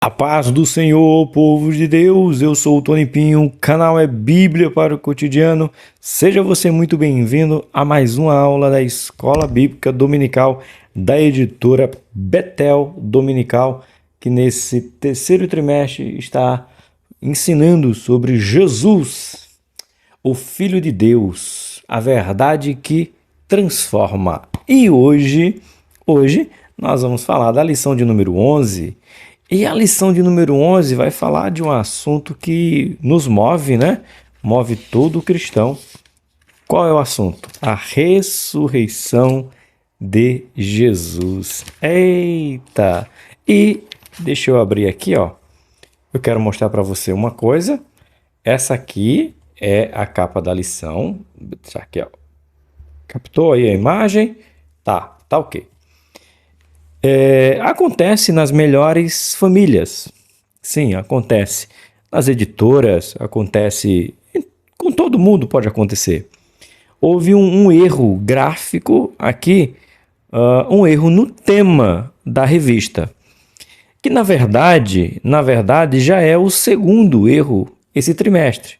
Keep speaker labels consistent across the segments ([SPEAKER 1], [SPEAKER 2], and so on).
[SPEAKER 1] A paz do Senhor, povo de Deus, eu sou o Tony Pinho, o canal é Bíblia para o Cotidiano. Seja você muito bem-vindo a mais uma aula da Escola Bíblica Dominical da editora Betel Dominical, que nesse terceiro trimestre está ensinando sobre Jesus, o Filho de Deus, a verdade que transforma. E hoje nós vamos falar da lição de número 11. E a lição de número 11 vai falar de um assunto que nos move, né? Move todo cristão. Qual é o assunto? A ressurreição de Jesus. Eita! E deixa eu abrir aqui, ó. Eu quero mostrar para você uma coisa. Essa aqui é a capa da lição. Deixa aqui, ó. Captou aí a imagem? Tá ok. Acontece nas melhores famílias. Sim, acontece. Nas editoras, acontece. Com todo mundo pode acontecer. Houve um erro gráfico aqui, um erro no tema da revista, que na verdade já é o segundo erro esse trimestre.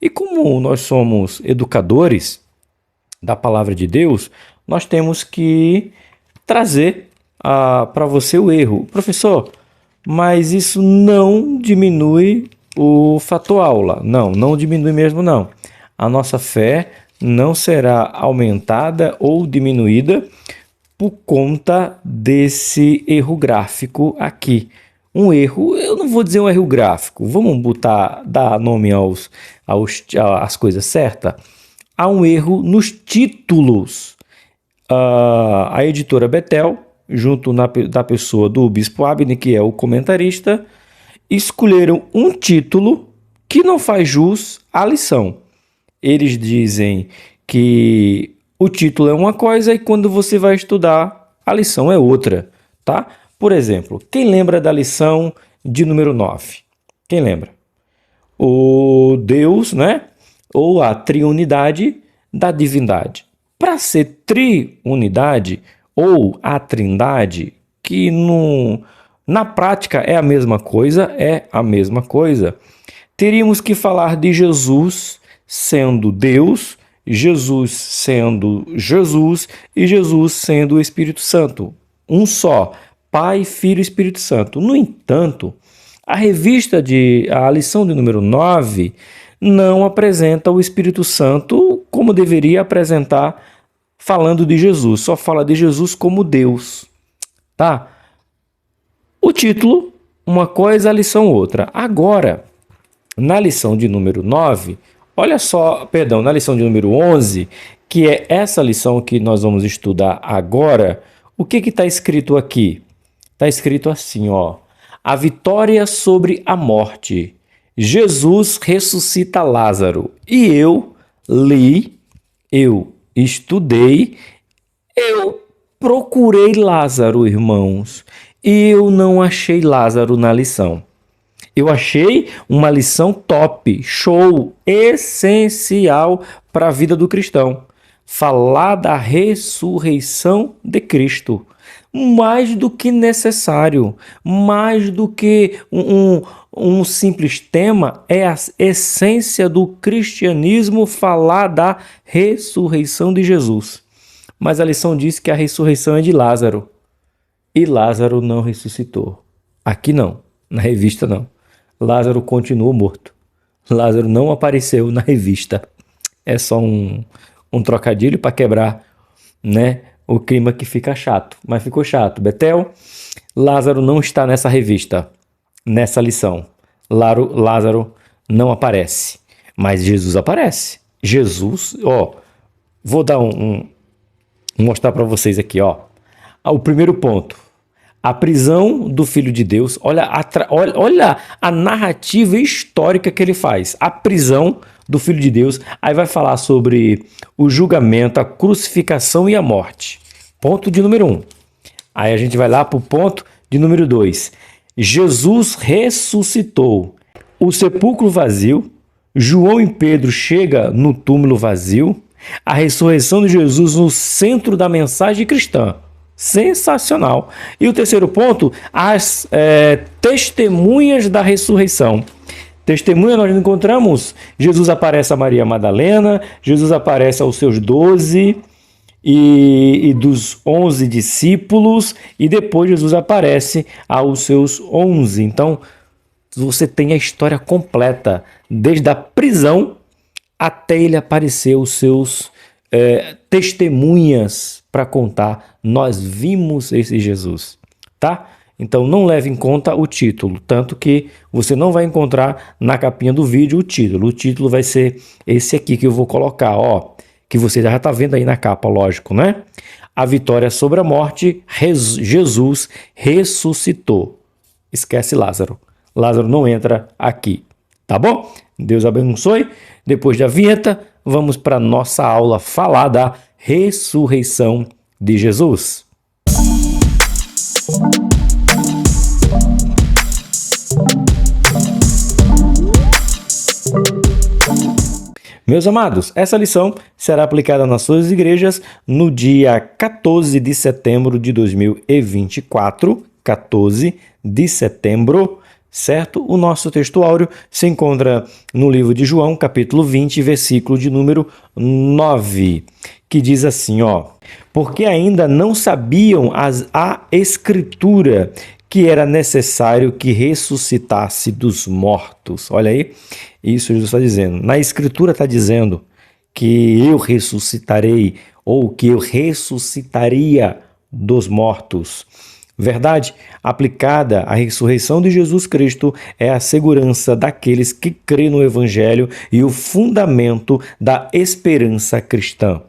[SPEAKER 1] E como nós somos educadores da palavra de Deus, nós temos que trazer para você o erro. Professor, mas isso não diminui o fator aula. Não diminui mesmo não. A nossa fé não será aumentada ou diminuída por conta desse erro gráfico aqui. Um erro, eu não vou dizer um erro gráfico, vamos dar nome às coisas certas. Há um erro nos títulos. A editora Betel, junto da pessoa do Bispo Abner, que é o comentarista, escolheram um título que não faz jus à lição. Eles dizem que o título é uma coisa e quando você vai estudar, a lição é outra, tá? Por exemplo, quem lembra da lição de número 9? Quem lembra? O Deus, né? Ou a triunidade da divindade. Para ser triunidade, ou a trindade, que na prática é a mesma coisa, teríamos que falar de Jesus sendo Deus, Jesus sendo Jesus e Jesus sendo o Espírito Santo. Um só, Pai, Filho e Espírito Santo. No entanto, a lição de número 9 não apresenta o Espírito Santo como deveria apresentar falando de Jesus, só fala de Jesus como Deus, tá? O título, uma coisa, a lição outra. Agora, na lição de número 9, na lição de número 11, que é essa lição que nós vamos estudar agora, o que está escrito aqui? Está escrito assim, ó: a vitória sobre a morte. Jesus ressuscita Lázaro. E eu estudei, eu procurei Lázaro, irmãos, e eu não achei Lázaro na lição. Eu achei uma lição top, show, essencial para a vida do cristão. Falar da ressurreição de Cristo. Mais do que necessário, mais do que um simples tema, é a essência do cristianismo falar da ressurreição de Jesus. Mas a lição diz que a ressurreição é de Lázaro. E Lázaro não ressuscitou. Aqui não, na revista não. Lázaro continuou morto. Lázaro não apareceu na revista. É só um trocadilho para quebrar, né, o clima que fica chato. Mas ficou chato. Betel, Lázaro não está nessa revista, nessa lição. Lázaro não aparece, mas Jesus aparece. Jesus, ó, vou dar mostrar para vocês aqui, ó. O primeiro ponto, a prisão do Filho de Deus. Olha a narrativa histórica que ele faz. A prisão do Filho de Deus. Aí vai falar sobre o julgamento, a crucificação e a morte. Ponto de número 1. Aí a gente vai lá para o ponto de número 2. Jesus ressuscitou. O sepulcro vazio. João e Pedro chegam no túmulo vazio. A ressurreição de Jesus no centro da mensagem cristã. Sensacional. E o terceiro ponto, as testemunhas da ressurreição. Testemunha, nós encontramos, Jesus aparece a Maria Madalena, Jesus aparece aos seus 12 e dos 11 discípulos, e depois Jesus aparece aos seus 11. Então, você tem a história completa, desde a prisão até ele aparecer os seus testemunhas para contar, nós vimos esse Jesus, tá? Então não leve em conta o título, tanto que você não vai encontrar na capinha do vídeo o título vai ser esse aqui que eu vou colocar, ó, que você já está vendo aí na capa, lógico, né? A vitória sobre a morte, Jesus ressuscitou. Esquece Lázaro. Lázaro não entra aqui, tá bom? Deus abençoe. Depois da vinheta, vamos para a nossa aula falar da ressurreição de Jesus. Meus amados, essa lição será aplicada nas suas igrejas no dia 14 de setembro de 2024, 14 de setembro, certo? O nosso texto áureo se encontra no livro de João, capítulo 20, versículo de número 9, que diz assim, ó: porque ainda não sabiam a Escritura que era necessário que ressuscitasse dos mortos. Olha aí, isso Jesus está dizendo. Na Escritura está dizendo que eu ressuscitarei, ou que eu ressuscitaria dos mortos. Verdade aplicada à ressurreição de Jesus Cristo é a segurança daqueles que crêem no Evangelho e o fundamento da esperança cristã.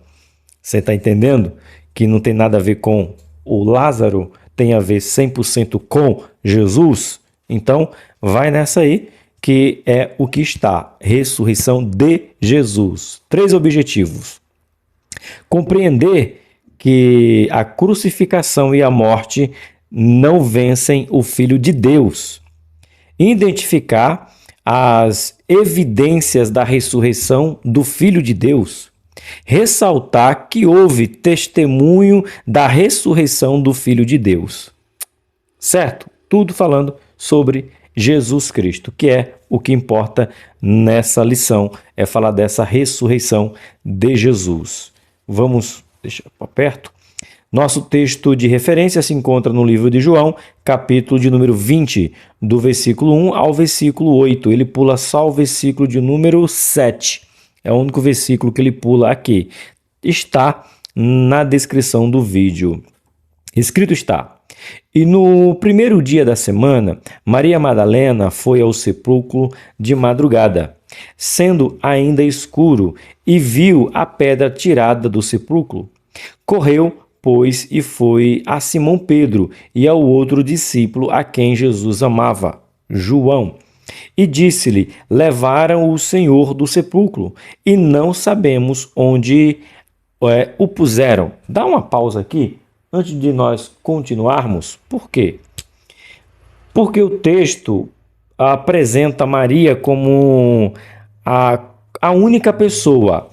[SPEAKER 1] Você está entendendo que não tem nada a ver com o Lázaro, tem a ver 100% com Jesus? Então, vai nessa aí, que é o que está. Ressurreição de Jesus. 3 objetivos. Compreender que a crucificação e a morte não vencem o Filho de Deus. Identificar as evidências da ressurreição do Filho de Deus. Ressaltar que houve testemunho da ressurreição do Filho de Deus. Certo? Tudo falando sobre Jesus Cristo, que é o que importa nessa lição, é falar dessa ressurreição de Jesus. Vamos deixar para perto. Nosso texto de referência se encontra no livro de João, capítulo de número 20, do versículo 1 ao versículo 8. Ele pula só o versículo de número 7. É o único versículo que ele pula aqui. Está na descrição do vídeo. Escrito está: e no primeiro dia da semana, Maria Madalena foi ao sepulcro de madrugada, sendo ainda escuro, e viu a pedra tirada do sepulcro. Correu, pois, e foi a Simão Pedro e ao outro discípulo a quem Jesus amava, João, e disse-lhe: levaram o Senhor do sepulcro, e não sabemos onde o puseram. Dá uma pausa aqui, antes de nós continuarmos. Por quê? Porque o texto apresenta Maria como a única pessoa.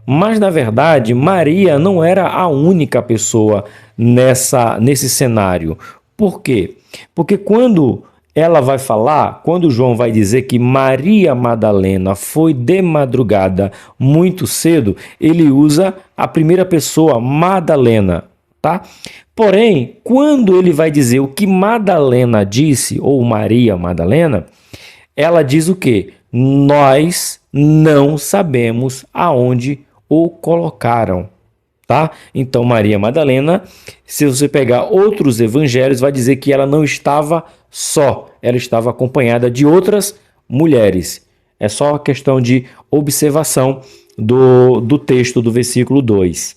[SPEAKER 1] Mas, na verdade, Maria não era a única pessoa nesse cenário. Por quê? Porque quando ela vai falar, quando João vai dizer que Maria Madalena foi de madrugada muito cedo, ele usa a primeira pessoa, Madalena, tá? Porém, quando ele vai dizer o que Madalena disse, ou Maria Madalena, ela diz o quê? Nós não sabemos aonde o colocaram, tá? Então, Maria Madalena, se você pegar outros evangelhos, vai dizer que ela não estava só, ela estava acompanhada de outras mulheres. É só questão de observação do texto do versículo 2.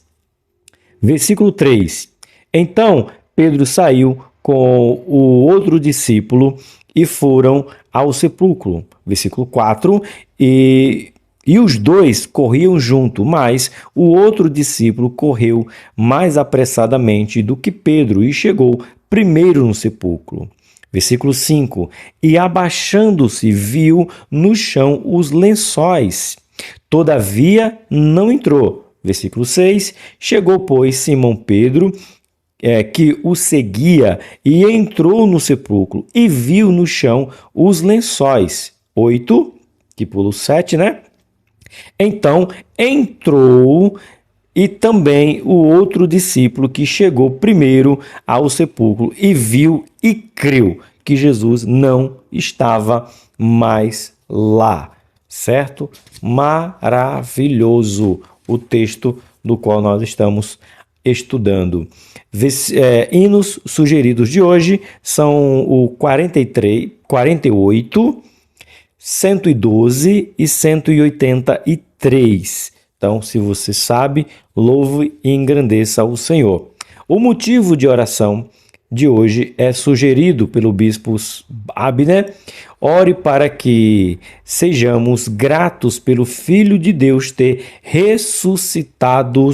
[SPEAKER 1] Versículo 3. Então, Pedro saiu com o outro discípulo e foram ao sepulcro. Versículo 4. E os dois corriam junto, mas o outro discípulo correu mais apressadamente do que Pedro e chegou primeiro no sepulcro. Versículo 5. E abaixando-se, viu no chão os lençóis. Todavia não entrou. Versículo 6. Chegou, pois, Simão Pedro que o seguia e entrou no sepulcro e viu no chão os lençóis. 8, que pula o 7, né? Então entrou e também o outro discípulo que chegou primeiro ao sepulcro e viu e creu que Jesus não estava mais lá, certo? Maravilhoso o texto do qual nós estamos estudando. Hinos sugeridos de hoje são o 43, 48, 112 e 183. Então, se você sabe, louve e engrandeça o Senhor. O motivo de oração de hoje é sugerido pelo bispo Abner. Ore para que sejamos gratos pelo Filho de Deus ter ressuscitado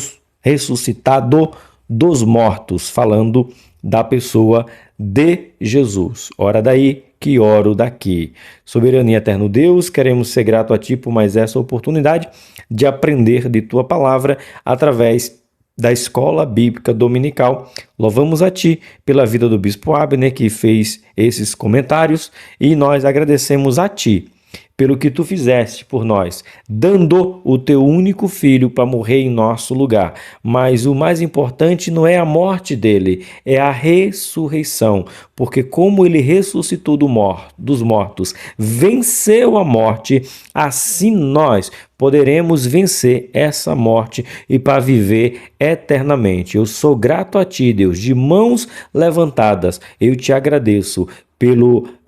[SPEAKER 1] dos mortos, falando da pessoa de Jesus. Ora daí que oro daqui. Soberano e eterno Deus, queremos ser grato a Ti por mais essa oportunidade de aprender de Tua palavra através da Escola Bíblica Dominical. Louvamos a Ti pela vida do Bispo Abner, que fez esses comentários, e nós agradecemos a Ti pelo que Tu fizeste por nós, dando o Teu único Filho para morrer em nosso lugar. Mas o mais importante não é a morte dele, é a ressurreição, porque como ele ressuscitou dos mortos, venceu a morte, assim nós poderemos vencer essa morte e para viver eternamente. Eu sou grato a Ti, Deus, de mãos levantadas, eu te agradeço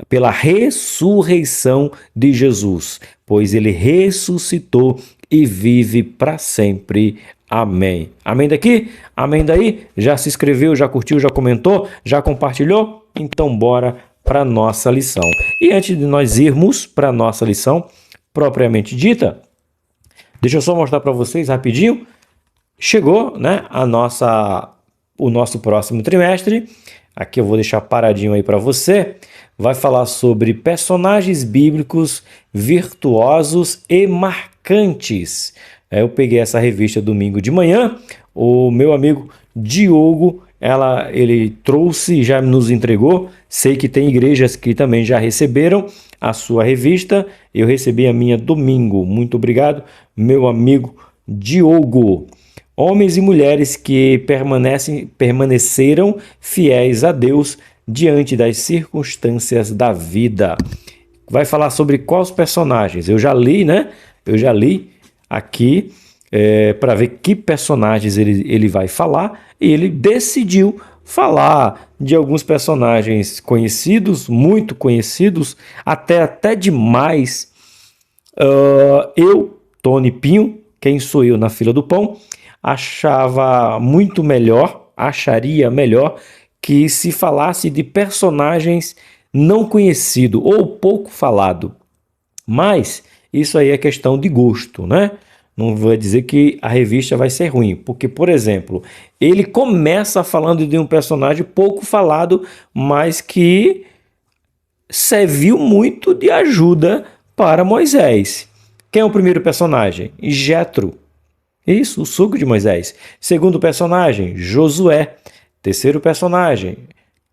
[SPEAKER 1] pela ressurreição de Jesus, pois ele ressuscitou e vive para sempre. Amém. Amém daqui? Amém daí? Já se inscreveu, já curtiu, já comentou, já compartilhou? Então bora para a nossa lição. E antes de nós irmos para a nossa lição propriamente dita, deixa eu só mostrar para vocês rapidinho. Chegou, né, o nosso próximo trimestre. Aqui eu vou deixar paradinho aí para você. Vai falar sobre personagens bíblicos virtuosos e marcantes. Eu peguei essa revista domingo de manhã. O meu amigo Diogo, ele trouxe e já nos entregou. Sei que tem igrejas que também já receberam a sua revista. Eu recebi a minha domingo. Muito obrigado, meu amigo Diogo. Homens e mulheres que permaneceram fiéis a Deus diante das circunstâncias da vida. Vai falar sobre quais personagens? Eu já li, né? Eu já li aqui para ver que personagens ele vai falar, e ele decidiu falar de alguns personagens conhecidos, muito conhecidos, até demais. Eu, Tony Pinho, quem sou eu na fila do pão, acharia melhor que se falasse de personagens não conhecidos ou pouco falado. Mas isso aí é questão de gosto, né? Não vai dizer que a revista vai ser ruim, porque, por exemplo, ele começa falando de um personagem pouco falado, mas que serviu muito de ajuda para Moisés. Quem é o primeiro personagem? Jetro. Isso, o sogro de Moisés. Segundo personagem, Josué. Terceiro personagem,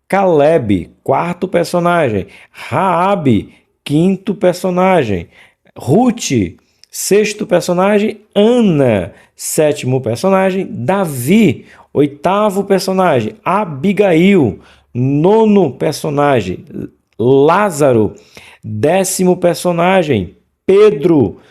[SPEAKER 1] Caleb. Quarto personagem, Raabe. Quinto personagem, Ruth. Sexto personagem, Ana. Sétimo personagem, Davi. Oitavo personagem, Abigail. Nono personagem, Lázaro. Décimo personagem, Pedro.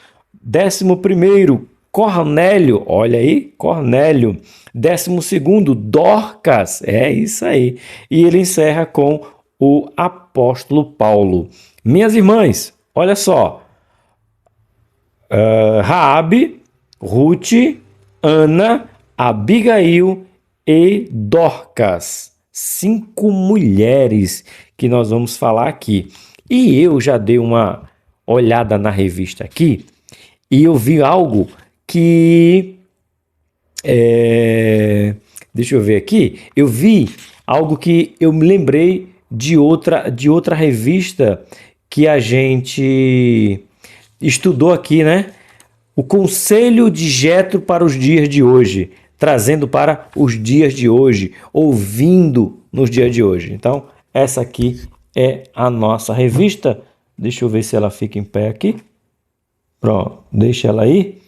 [SPEAKER 1] 11º, Cornélio, olha aí, Cornélio. 12º, Dorcas, é isso aí. E ele encerra com o apóstolo Paulo. Minhas irmãs, olha só. Raabe, Ruth, Ana, Abigail e Dorcas. 5 mulheres que nós vamos falar aqui. E eu já dei uma olhada na revista aqui e eu vi algo que... deixa eu ver aqui. Eu vi algo que eu me lembrei de outra revista que a gente estudou aqui, né? O Conselho de Jetro para os dias de hoje. trazendo para os dias de hoje, ouvindo nos dias de hoje. Então, essa aqui é a nossa revista. Deixa eu ver se ela fica em pé aqui. Pronto, deixa ela aí.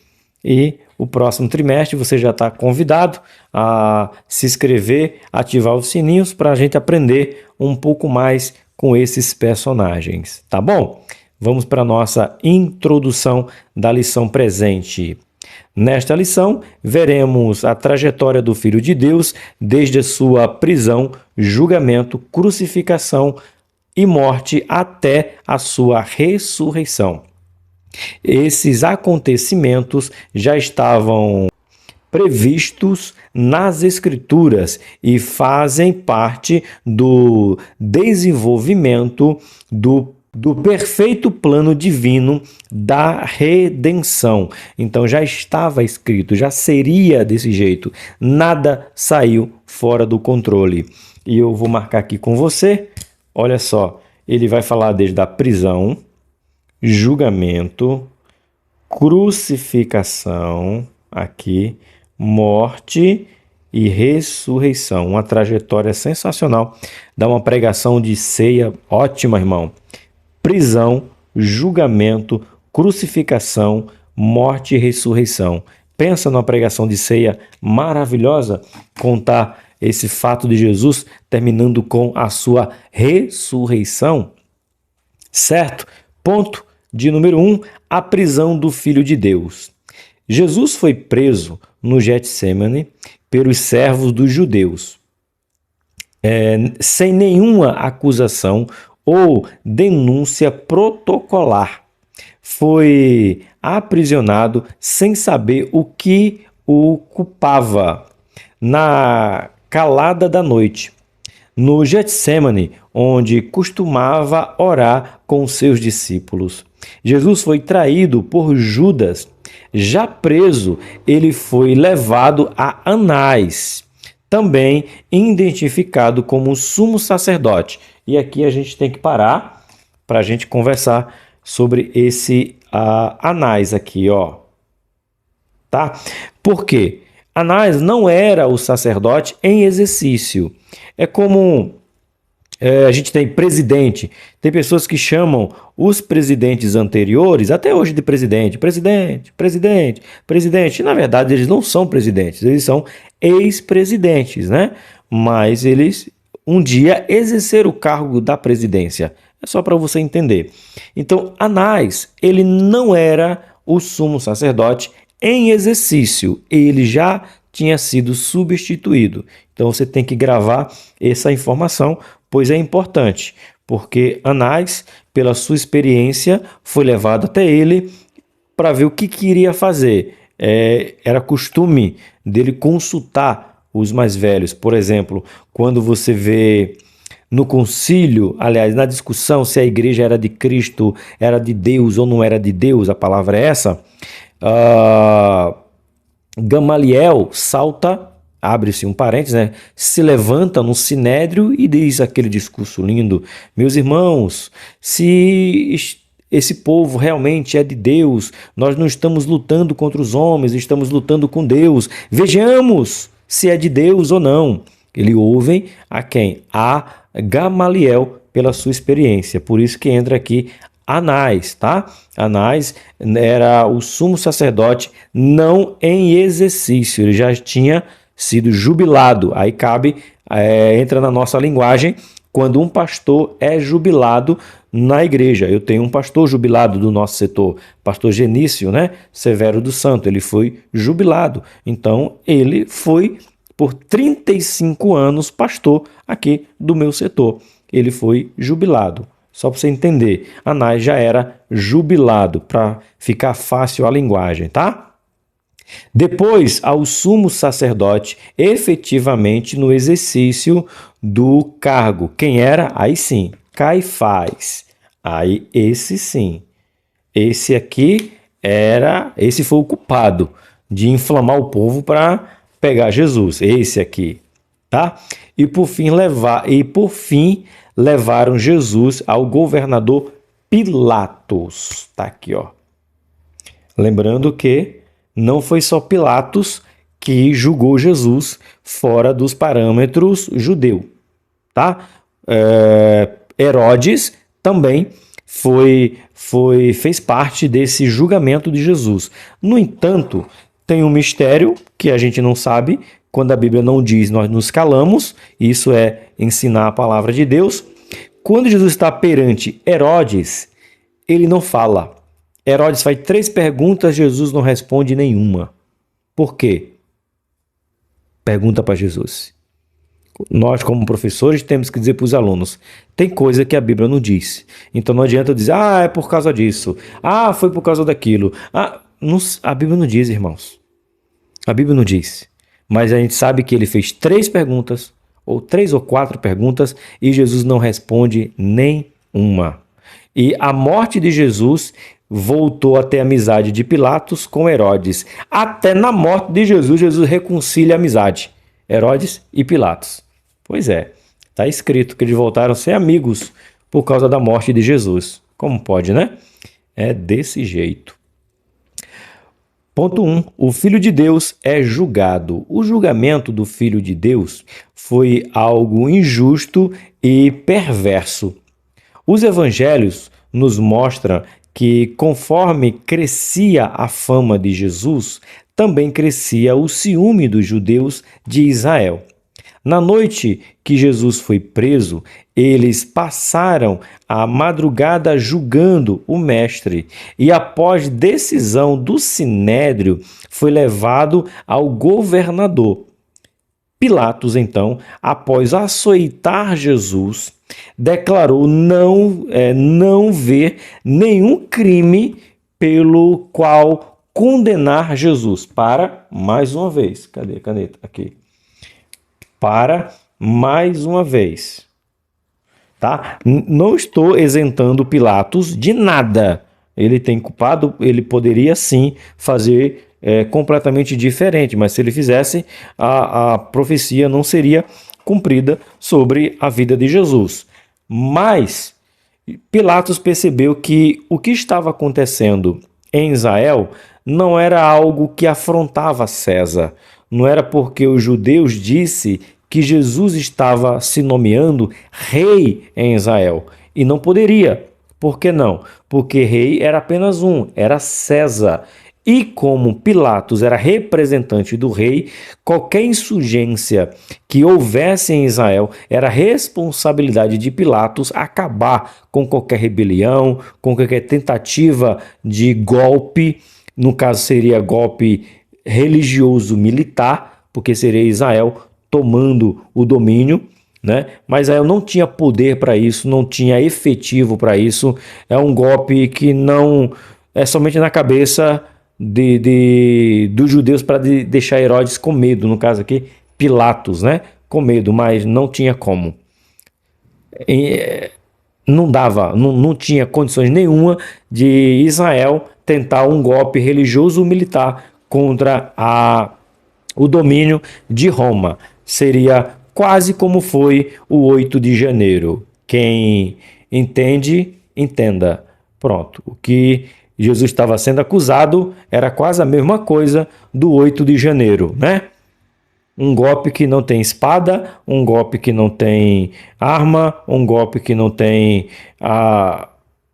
[SPEAKER 1] E o próximo trimestre você já está convidado a se inscrever, ativar os sininhos para a gente aprender um pouco mais com esses personagens, tá bom? Vamos para a nossa introdução da lição presente. Nesta lição, veremos a trajetória do Filho de Deus desde a sua prisão, julgamento, crucificação e morte até a sua ressurreição. Esses acontecimentos já estavam previstos nas Escrituras e fazem parte do desenvolvimento do perfeito plano divino da redenção. Então já estava escrito, já seria desse jeito. Nada saiu fora do controle. E eu vou marcar aqui com você. Olha só, ele vai falar desde a prisão, julgamento, crucificação, aqui, morte e ressurreição. Uma trajetória sensacional. Dá uma pregação de ceia ótima, irmão. Prisão, julgamento, crucificação, morte e ressurreição. Pensa numa pregação de ceia maravilhosa, contar esse fato de Jesus terminando com a sua ressurreição. Certo? Ponto de número 1, a prisão do Filho de Deus. Jesus foi preso no Getsêmani pelos servos dos judeus, sem nenhuma acusação ou denúncia protocolar. Foi aprisionado sem saber o que o culpava. Na calada da noite, no Getsêmani, onde costumava orar com seus discípulos. Jesus foi traído por Judas. Já preso, ele foi levado a Anás, também identificado como sumo sacerdote. E aqui a gente tem que parar para a gente conversar sobre esse Anás aqui, ó. Tá? Por quê? Anás não era o sacerdote em exercício. É como a gente tem presidente. Tem pessoas que chamam os presidentes anteriores, até hoje, de presidente. Na verdade, eles não são presidentes, eles são ex-presidentes, né? Mas eles um dia exerceram o cargo da presidência. É só para você entender. Então, Anás, ele não era o sumo sacerdote em exercício. Ele já tinha sido substituído. Então, você tem que gravar essa informação, pois é importante, porque Anás, pela sua experiência, foi levado até ele para ver o que queria fazer. Era costume dele consultar os mais velhos. Por exemplo, quando você vê no concílio, aliás, na discussão se a igreja era de Cristo, era de Deus ou não era de Deus, a palavra é essa, Gamaliel salta, abre-se um parênteses, né? Se levanta no sinédrio e diz aquele discurso lindo: meus irmãos, se esse povo realmente é de Deus, nós não estamos lutando contra os homens, estamos lutando com Deus. Vejamos se é de Deus ou não. Ele ouve a quem? A Gamaliel, pela sua experiência. Por isso que entra aqui Anás, tá? Anás era o sumo sacerdote não em exercício, ele já tinha sido jubilado. Aí entra na nossa linguagem, quando um pastor é jubilado na igreja. Eu tenho um pastor jubilado do nosso setor, pastor Genício, né? Severo do Santo, ele foi jubilado. Então, ele foi por 35 anos pastor aqui do meu setor. Ele foi jubilado. Só para você entender, Anás já era jubilado, para ficar fácil a linguagem, tá? Depois, ao sumo sacerdote, efetivamente no exercício do cargo. Quem era? Aí sim, Caifás. Aí esse sim. Esse aqui esse foi o culpado de inflamar o povo para pegar Jesus. Esse aqui, tá? E por fim levaram Jesus ao governador Pilatos. Tá aqui, ó. Lembrando que não foi só Pilatos que julgou Jesus fora dos parâmetros judeu, tá? Herodes também fez parte desse julgamento de Jesus. No entanto, tem um mistério que a gente não sabe. Quando a Bíblia não diz, nós nos calamos. Isso é ensinar a palavra de Deus. Quando Jesus está perante Herodes, ele não fala. Herodes faz 3 perguntas, Jesus não responde nenhuma. Por quê? Pergunta para Jesus. Nós, como professores, temos que dizer para os alunos, tem coisa que a Bíblia não diz. Então não adianta dizer, é por causa disso. Foi por causa daquilo. A Bíblia não diz, irmãos. A Bíblia não diz. Mas a gente sabe que ele fez 3 perguntas, ou 3 ou 4 perguntas, e Jesus não responde nenhuma. E a morte de Jesus voltou a ter amizade de Pilatos com Herodes. Até na morte de Jesus, Jesus reconcilia a amizade. Herodes e Pilatos. Pois é, está escrito que eles voltaram a ser amigos por causa da morte de Jesus. Como pode, né? É desse jeito. Ponto 1. O Filho de Deus é julgado. O julgamento do Filho de Deus foi algo injusto e perverso. Os evangelhos nos mostram que, conforme crescia a fama de Jesus, também crescia o ciúme dos judeus de Israel. Na noite que Jesus foi preso, eles passaram a madrugada julgando o mestre e, após decisão do sinédrio, foi levado ao governador. Pilatos, então, após açoitar Jesus, declarou não ver nenhum crime pelo qual condenar Jesus. Para mais uma vez. Cadê a caneta? Aqui. Para mais uma vez. Tá? Não estou isentando Pilatos de nada. Ele tem culpado, ele poderia sim fazer completamente diferente, mas se ele fizesse, a profecia não seria cumprida sobre a vida de Jesus. Mas Pilatos percebeu que o que estava acontecendo em Israel não era algo que afrontava César. Não era porque os judeus disse que Jesus estava se nomeando rei em Israel. E não poderia. Por que não? Porque rei era apenas um, era César. E como Pilatos era representante do rei, qualquer insurgência que houvesse em Israel era responsabilidade de Pilatos acabar com qualquer rebelião, com qualquer tentativa de golpe. No caso seria golpe religioso militar, porque seria Israel tomando o domínio, né? Mas Israel não tinha poder para isso, não tinha efetivo para isso. É um golpe que não é somente na cabeça dos judeus para deixar Herodes com medo, no caso aqui Pilatos, né? Com medo, mas não tinha como. Não dava, não tinha condições nenhuma de Israel tentar um golpe religioso ou militar contra o domínio de Roma. Seria quase como foi o 8 de janeiro. Quem entende, entenda. Pronto. O que Jesus estava sendo acusado era quase a mesma coisa do 8 de janeiro, né? Um golpe que não tem espada, um golpe que não tem arma, um golpe que não tem...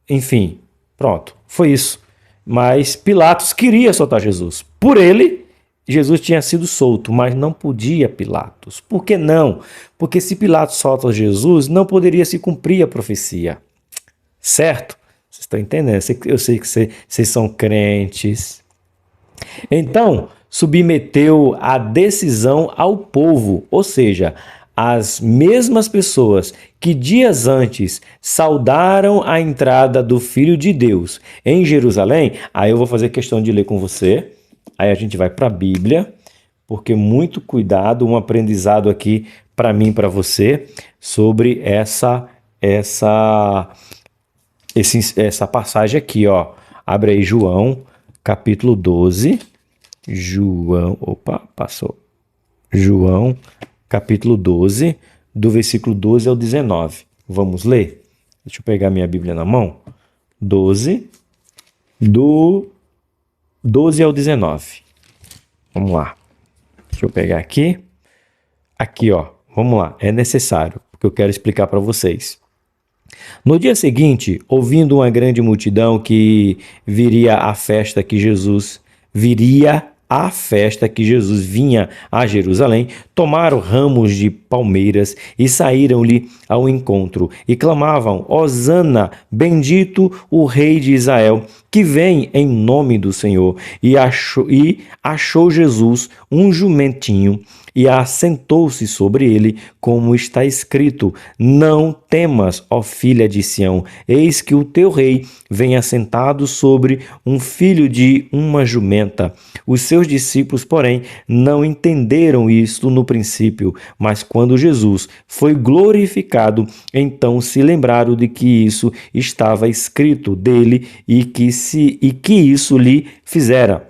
[SPEAKER 1] Enfim, pronto. Foi isso. Mas Pilatos queria soltar Jesus. Por ele, Jesus tinha sido solto, mas não podia Pilatos. Por que não? Porque se Pilatos solta Jesus, não poderia se cumprir a profecia. Certo? Vocês estão entendendo? Eu sei que vocês são crentes. Então, submeteu a decisão ao povo, ou seja, as mesmas pessoas que dias antes saudaram a entrada do Filho de Deus em Jerusalém. Aí eu vou fazer questão de ler com você. Aí a gente vai para a Bíblia, porque muito cuidado, um aprendizado aqui para mim e para você sobre essa passagem aqui, ó. Abre aí João, capítulo 12. João, capítulo 12, do versículo 12 ao 19. Vamos ler? Deixa eu pegar minha Bíblia na mão. 12, do 12 ao 19. Vamos lá. Deixa eu pegar aqui. Aqui, ó. Vamos lá. É necessário, porque eu quero explicar para vocês. No dia seguinte, ouvindo uma grande multidão que viria à festa que Jesus vinha a Jerusalém, tomaram ramos de palmeiras e saíram-lhe ao encontro e clamavam: Hosana, bendito o rei de Israel, que vem em nome do Senhor. E achou Jesus um jumentinho e assentou-se sobre ele, como está escrito: Não temas, ó filha de Sião, eis que o teu rei vem assentado sobre um filho de uma jumenta. Os seus discípulos, porém, não entenderam isto no princípio, mas quando Jesus foi glorificado, então se lembraram de que isso estava escrito dele e que isso lhe fizera.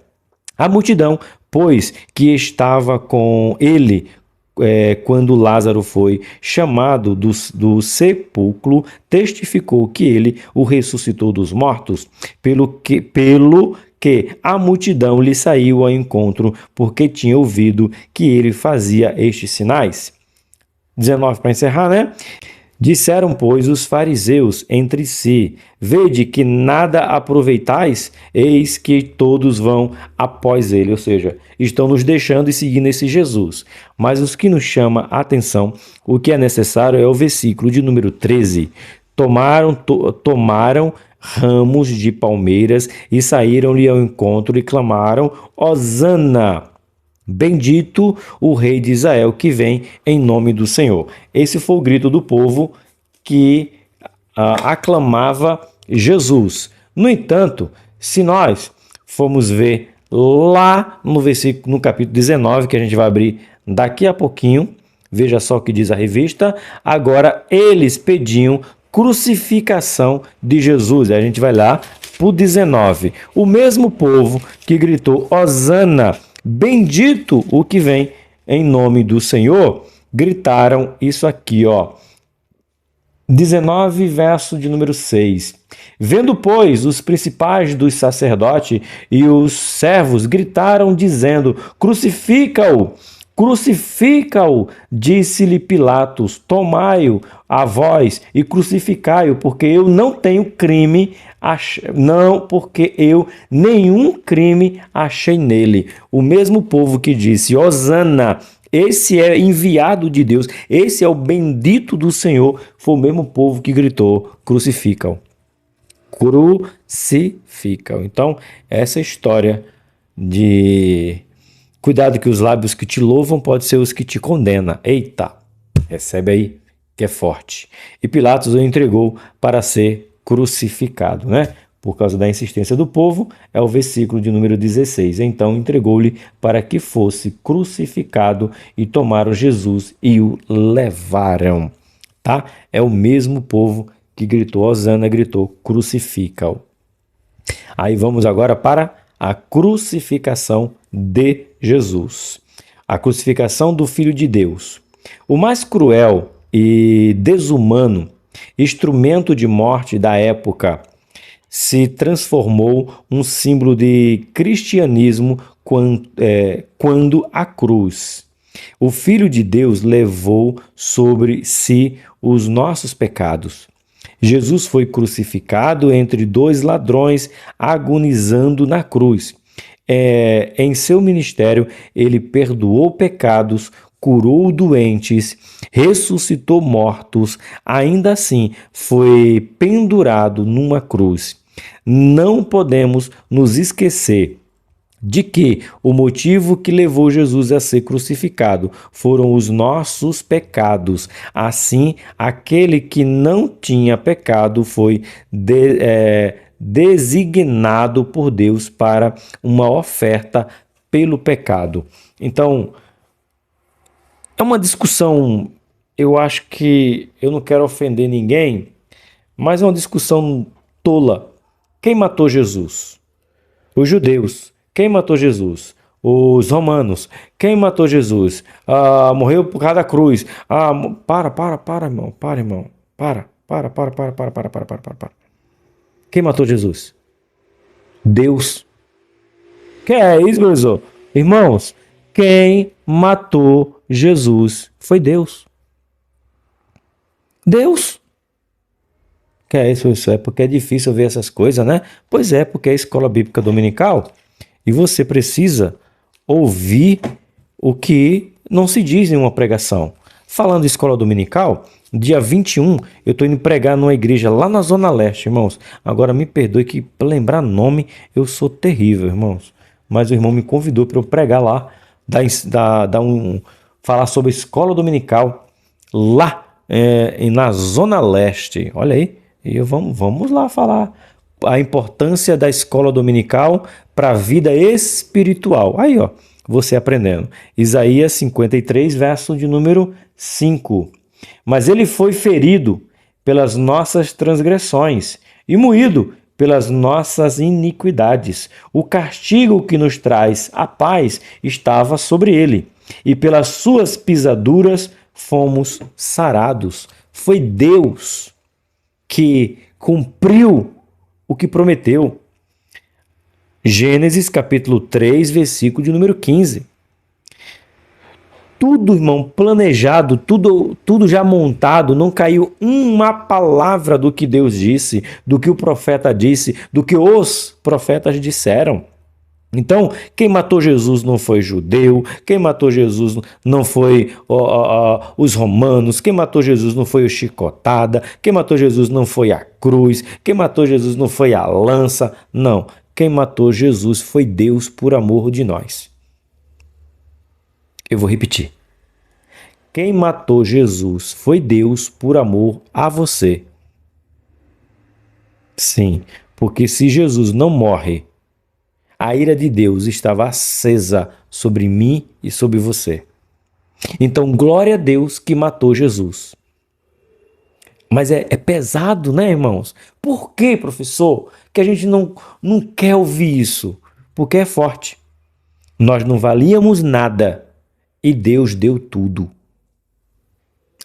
[SPEAKER 1] A multidão, pois, que estava com ele quando Lázaro foi chamado do sepulcro, testificou que ele o ressuscitou dos mortos, pelo que a multidão lhe saiu ao encontro, porque tinha ouvido que ele fazia estes sinais. 19 para encerrar, né? Disseram, pois, os fariseus entre si: Vede que nada aproveitais, eis que todos vão após ele. Ou seja, estão nos deixando e seguindo esse Jesus. Mas os que nos chama a atenção, o que é necessário é o versículo de número 13. Tomaram ramos de palmeiras e saíram-lhe ao encontro e clamaram: Hosana! Bendito o rei de Israel que vem em nome do Senhor. Esse foi o grito do povo que aclamava Jesus. No entanto, se nós formos ver lá no capítulo 19, que a gente vai abrir daqui a pouquinho, veja só o que diz a revista. Agora eles pediam crucificação de Jesus. A gente vai lá para o 19. O mesmo povo que gritou Hosana, bendito o que vem em nome do Senhor, gritaram isso aqui, ó. 19, verso de número 6. Vendo, pois, os principais dos sacerdotes e os servos gritaram, dizendo: Crucifica-o! Crucifica-o! Disse-lhe Pilatos: Tomai-o a vós e crucificai-o, porque eu não tenho crime, porque eu nenhum crime achei nele. O mesmo povo que disse: Hosana, esse é enviado de Deus, esse é o bendito do Senhor, foi o mesmo povo que gritou: Crucifica-o. Crucifica-o. Então, essa história de cuidado que os lábios que te louvam podem ser os que te condenam. Eita, recebe aí, que é forte. E Pilatos o entregou para ser crucificado, né? Por causa da insistência do povo, é o versículo de número 16. Então entregou-lhe para que fosse crucificado e tomaram Jesus e o levaram. Tá? É o mesmo povo que gritou Hosana, gritou crucifica-o. Aí vamos agora para a crucificação de Jesus. A crucificação do Filho de Deus. O mais cruel e desumano instrumento de morte da época se transformou um símbolo de cristianismo quando a cruz. O Filho de Deus levou sobre si os nossos pecados. Jesus foi crucificado entre dois ladrões, agonizando na cruz. Em seu ministério, ele perdoou pecados, curou doentes, ressuscitou mortos, ainda assim foi pendurado numa cruz. Não podemos nos esquecer de que o motivo que levou Jesus a ser crucificado foram os nossos pecados. Assim, aquele que não tinha pecado foi designado por Deus para uma oferta pelo pecado. Então, é uma discussão, eu acho que eu não quero ofender ninguém, mas é uma discussão tola. Quem matou Jesus? Os judeus. Quem matou Jesus? Os romanos. Quem matou Jesus? Morreu por causa da cruz. Para, irmão. Para. Quem matou Jesus? Deus. Que é isso, professor? Irmãos, Quem matou Jesus foi Deus. Deus. Que é isso? É porque é difícil ver essas coisas, né? Pois é, porque é a escola bíblica dominical e você precisa ouvir o que não se diz em uma pregação. Falando em escola dominical, dia 21 eu estou indo pregar numa igreja lá na Zona Leste, irmãos. Agora me perdoe que para lembrar nome eu sou terrível, irmãos. Mas o irmão me convidou para eu pregar lá, falar sobre a escola dominical lá na Zona Leste. Olha aí, e vamos lá falar a importância da escola dominical para a vida espiritual. Aí, ó, você aprendendo. Isaías 53, verso de número 5. Mas ele foi ferido pelas nossas transgressões e moído pelas nossas iniquidades. O castigo que nos traz a paz estava sobre ele, e pelas suas pisaduras fomos sarados. Foi Deus que cumpriu o que prometeu. Gênesis capítulo 3, versículo de número 15. Tudo, irmão, planejado, tudo já montado, não caiu uma palavra do que Deus disse, do que o profeta disse, do que os profetas disseram. Então, quem matou Jesus não foi judeu, quem matou Jesus não foi os romanos, quem matou Jesus não foi o chicotada, quem matou Jesus não foi a cruz, quem matou Jesus não foi a lança, não. Quem matou Jesus foi Deus por amor de nós. Eu vou repetir. Quem matou Jesus foi Deus por amor a você. Sim, porque se Jesus não morre, a ira de Deus estava acesa sobre mim e sobre você. Então, glória a Deus que matou Jesus. Mas é pesado, né, irmãos? Por que, professor, que a gente não quer ouvir isso? Porque é forte. Nós não valíamos nada e Deus deu tudo.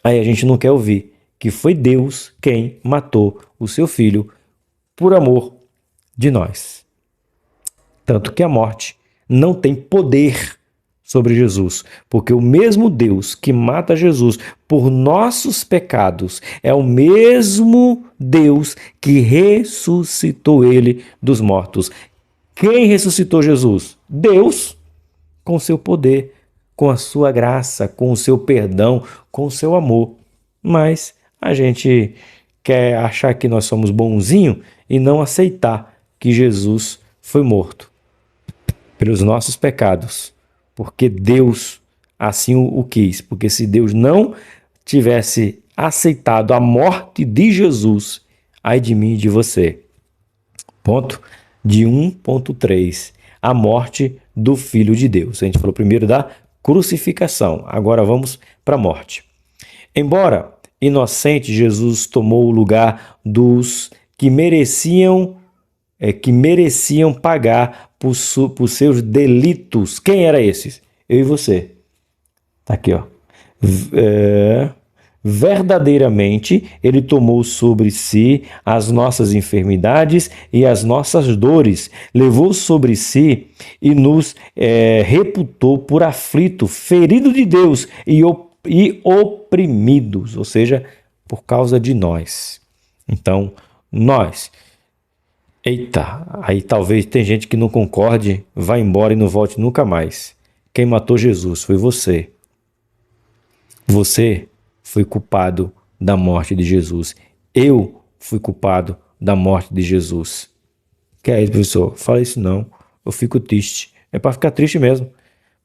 [SPEAKER 1] Aí a gente não quer ouvir que foi Deus quem matou o seu filho por amor de nós. Tanto que a morte não tem poder sobre Jesus, porque o mesmo Deus que mata Jesus por nossos pecados é o mesmo Deus que ressuscitou ele dos mortos. Quem ressuscitou Jesus? Deus, com seu poder, com a sua graça, com o seu perdão, com o seu amor. Mas a gente quer achar que nós somos bonzinhos e não aceitar que Jesus foi morto pelos nossos pecados, porque Deus assim o quis. Porque se Deus não tivesse aceitado a morte de Jesus, ai de mim e de você. Ponto de 1.3. A morte do Filho de Deus. A gente falou primeiro da crucificação, agora vamos para a morte. Embora inocente, Jesus tomou o lugar dos que mereciam pagar por seus delitos. Quem era esses? Eu e você. Tá aqui, ó. Verdadeiramente, ele tomou sobre si as nossas enfermidades e as nossas dores, levou sobre si e nos reputou por aflito, ferido de Deus e oprimidos, ou seja, por causa de nós. Então, nós. Eita, aí talvez tem gente que não concorde, vá embora e não volte nunca mais. Quem matou Jesus foi você. Você foi culpado da morte de Jesus. Eu fui culpado da morte de Jesus. Que é isso, professor? Fala isso não. Eu fico triste. É para ficar triste mesmo.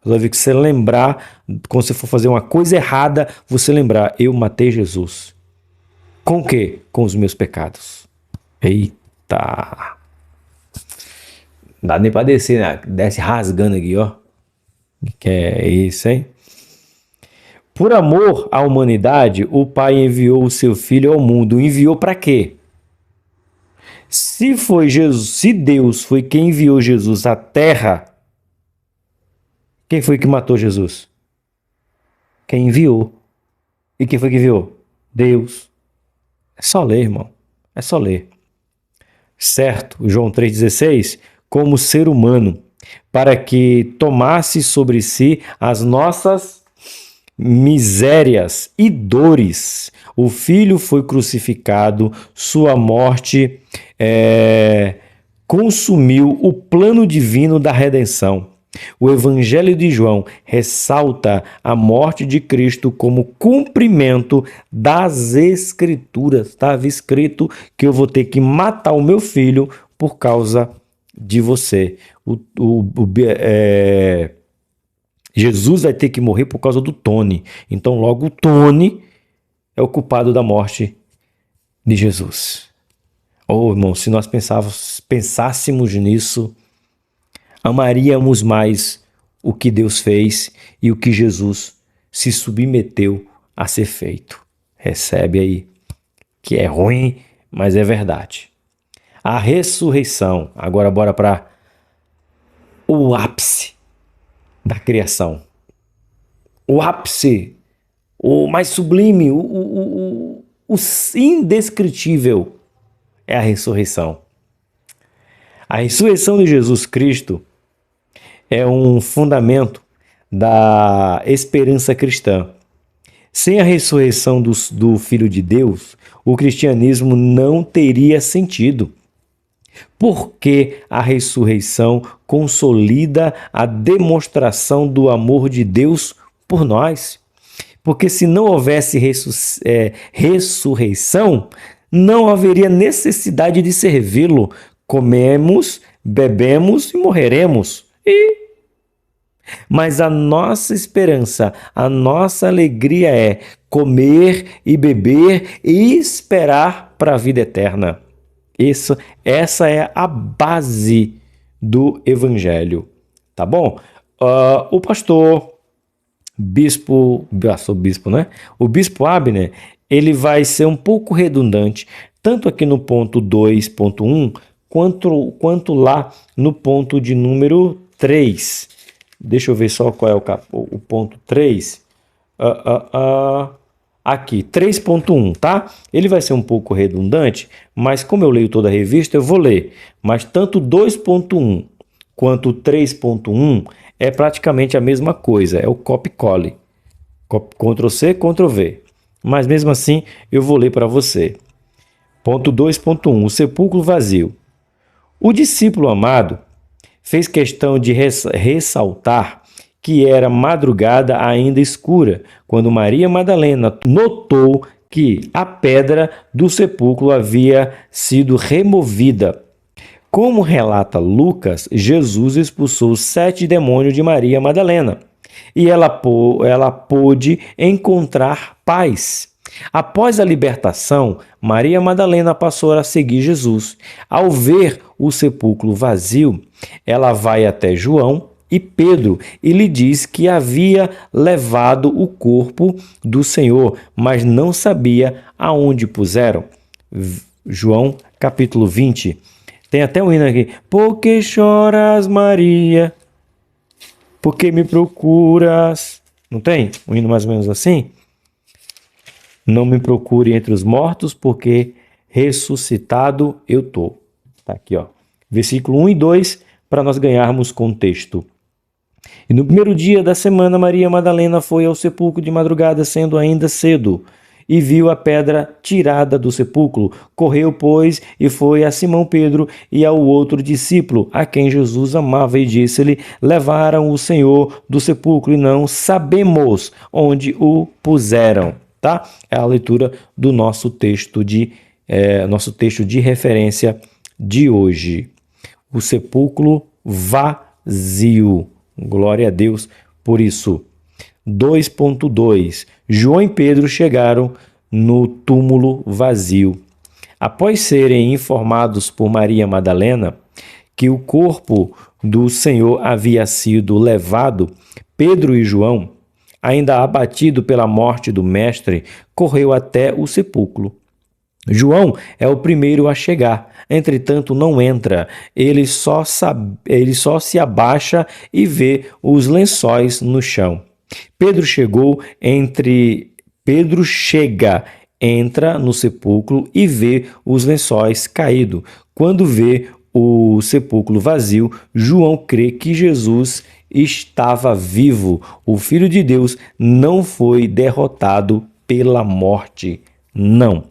[SPEAKER 1] Você vai que você lembrar, quando você for fazer uma coisa errada, você lembrar, eu matei Jesus. Com o quê? Com os meus pecados. Eita. Não dá nem para descer, né? Desce rasgando aqui, ó. Que é isso, hein? Por amor à humanidade, o Pai enviou o seu Filho ao mundo. Enviou para quê? Se Deus foi quem enviou Jesus à Terra, quem foi que matou Jesus? Quem enviou. E quem foi que enviou? Deus. É só ler, irmão. É só ler. Certo, João 3,16, como ser humano, para que tomasse sobre si as nossas misérias e dores. O Filho foi crucificado, sua morte consumiu o plano divino da redenção. O Evangelho de João ressalta a morte de Cristo como cumprimento das Escrituras. Estava escrito que eu vou ter que matar o meu filho por causa de você. Jesus vai ter que morrer por causa do Tony. Então, logo, o Tony é o culpado da morte de Jesus. Oh, irmão, se nós pensássemos nisso, amaríamos mais o que Deus fez e o que Jesus se submeteu a ser feito. Recebe aí, que é ruim, mas é verdade. A ressurreição. Agora bora para o ápice da criação. O ápice, o mais sublime, o indescritível é a ressurreição. A ressurreição de Jesus Cristo é um fundamento da esperança cristã. Sem a ressurreição do Filho de Deus, o cristianismo não teria sentido. Porque a ressurreição consolida a demonstração do amor de Deus por nós. Porque se não houvesse ressurreição, não haveria necessidade de servi-lo. Comemos, bebemos e morreremos. Mas a nossa esperança, a nossa alegria é comer e beber e esperar para a vida eterna. Essa é a base do Evangelho, tá bom? O pastor, o bispo Abner, ele vai ser um pouco redundante, tanto aqui no ponto 2.1, quanto lá no ponto de número 3. Deixa eu ver só qual é o ponto 3. Aqui, 3.1, tá? Ele vai ser um pouco redundante, mas como eu leio toda a revista, eu vou ler. Mas tanto 2.1 quanto 3.1 é praticamente a mesma coisa, é o copy-cole. Ctrl-C, Ctrl-V. Mas mesmo assim, eu vou ler para você. Ponto 2.1, o sepulcro vazio. O discípulo amado fez questão de ressaltar que era madrugada ainda escura, quando Maria Madalena notou que a pedra do sepulcro havia sido removida. Como relata Lucas, Jesus expulsou 7 demônios de Maria Madalena e ela pôde encontrar paz. Após a libertação, Maria Madalena passou a seguir Jesus. Ao ver o sepulcro vazio, ela vai até João e Pedro e lhe diz que havia levado o corpo do Senhor, mas não sabia aonde puseram. João capítulo 20. Tem até um hino aqui. Por que choras, Maria? Por que me procuras? Não tem? Um hino mais ou menos assim? Não me procure entre os mortos, porque ressuscitado eu tô. Tá aqui, ó. Versículo 1 e 2, para nós ganharmos contexto. E no primeiro dia da semana, Maria Madalena foi ao sepulcro de madrugada, sendo ainda cedo, e viu a pedra tirada do sepulcro. Correu, pois, e foi a Simão Pedro e ao outro discípulo, a quem Jesus amava, e disse-lhe: levaram o Senhor do sepulcro, e não sabemos onde o puseram. Tá? É a leitura do nosso texto de referência de hoje. O sepulcro vazio. Glória a Deus por isso. 2.2. João e Pedro chegaram no túmulo vazio. Após serem informados por Maria Madalena que o corpo do Senhor havia sido levado, Pedro e João, ainda abatido pela morte do mestre, correu até o sepulcro. João é o primeiro a chegar, entretanto não entra, ele só se abaixa e vê os lençóis no chão. Pedro entra no sepulcro e vê os lençóis caídos. Quando vê o sepulcro vazio, João crê que Jesus estava vivo. O Filho de Deus não foi derrotado pela morte. Não,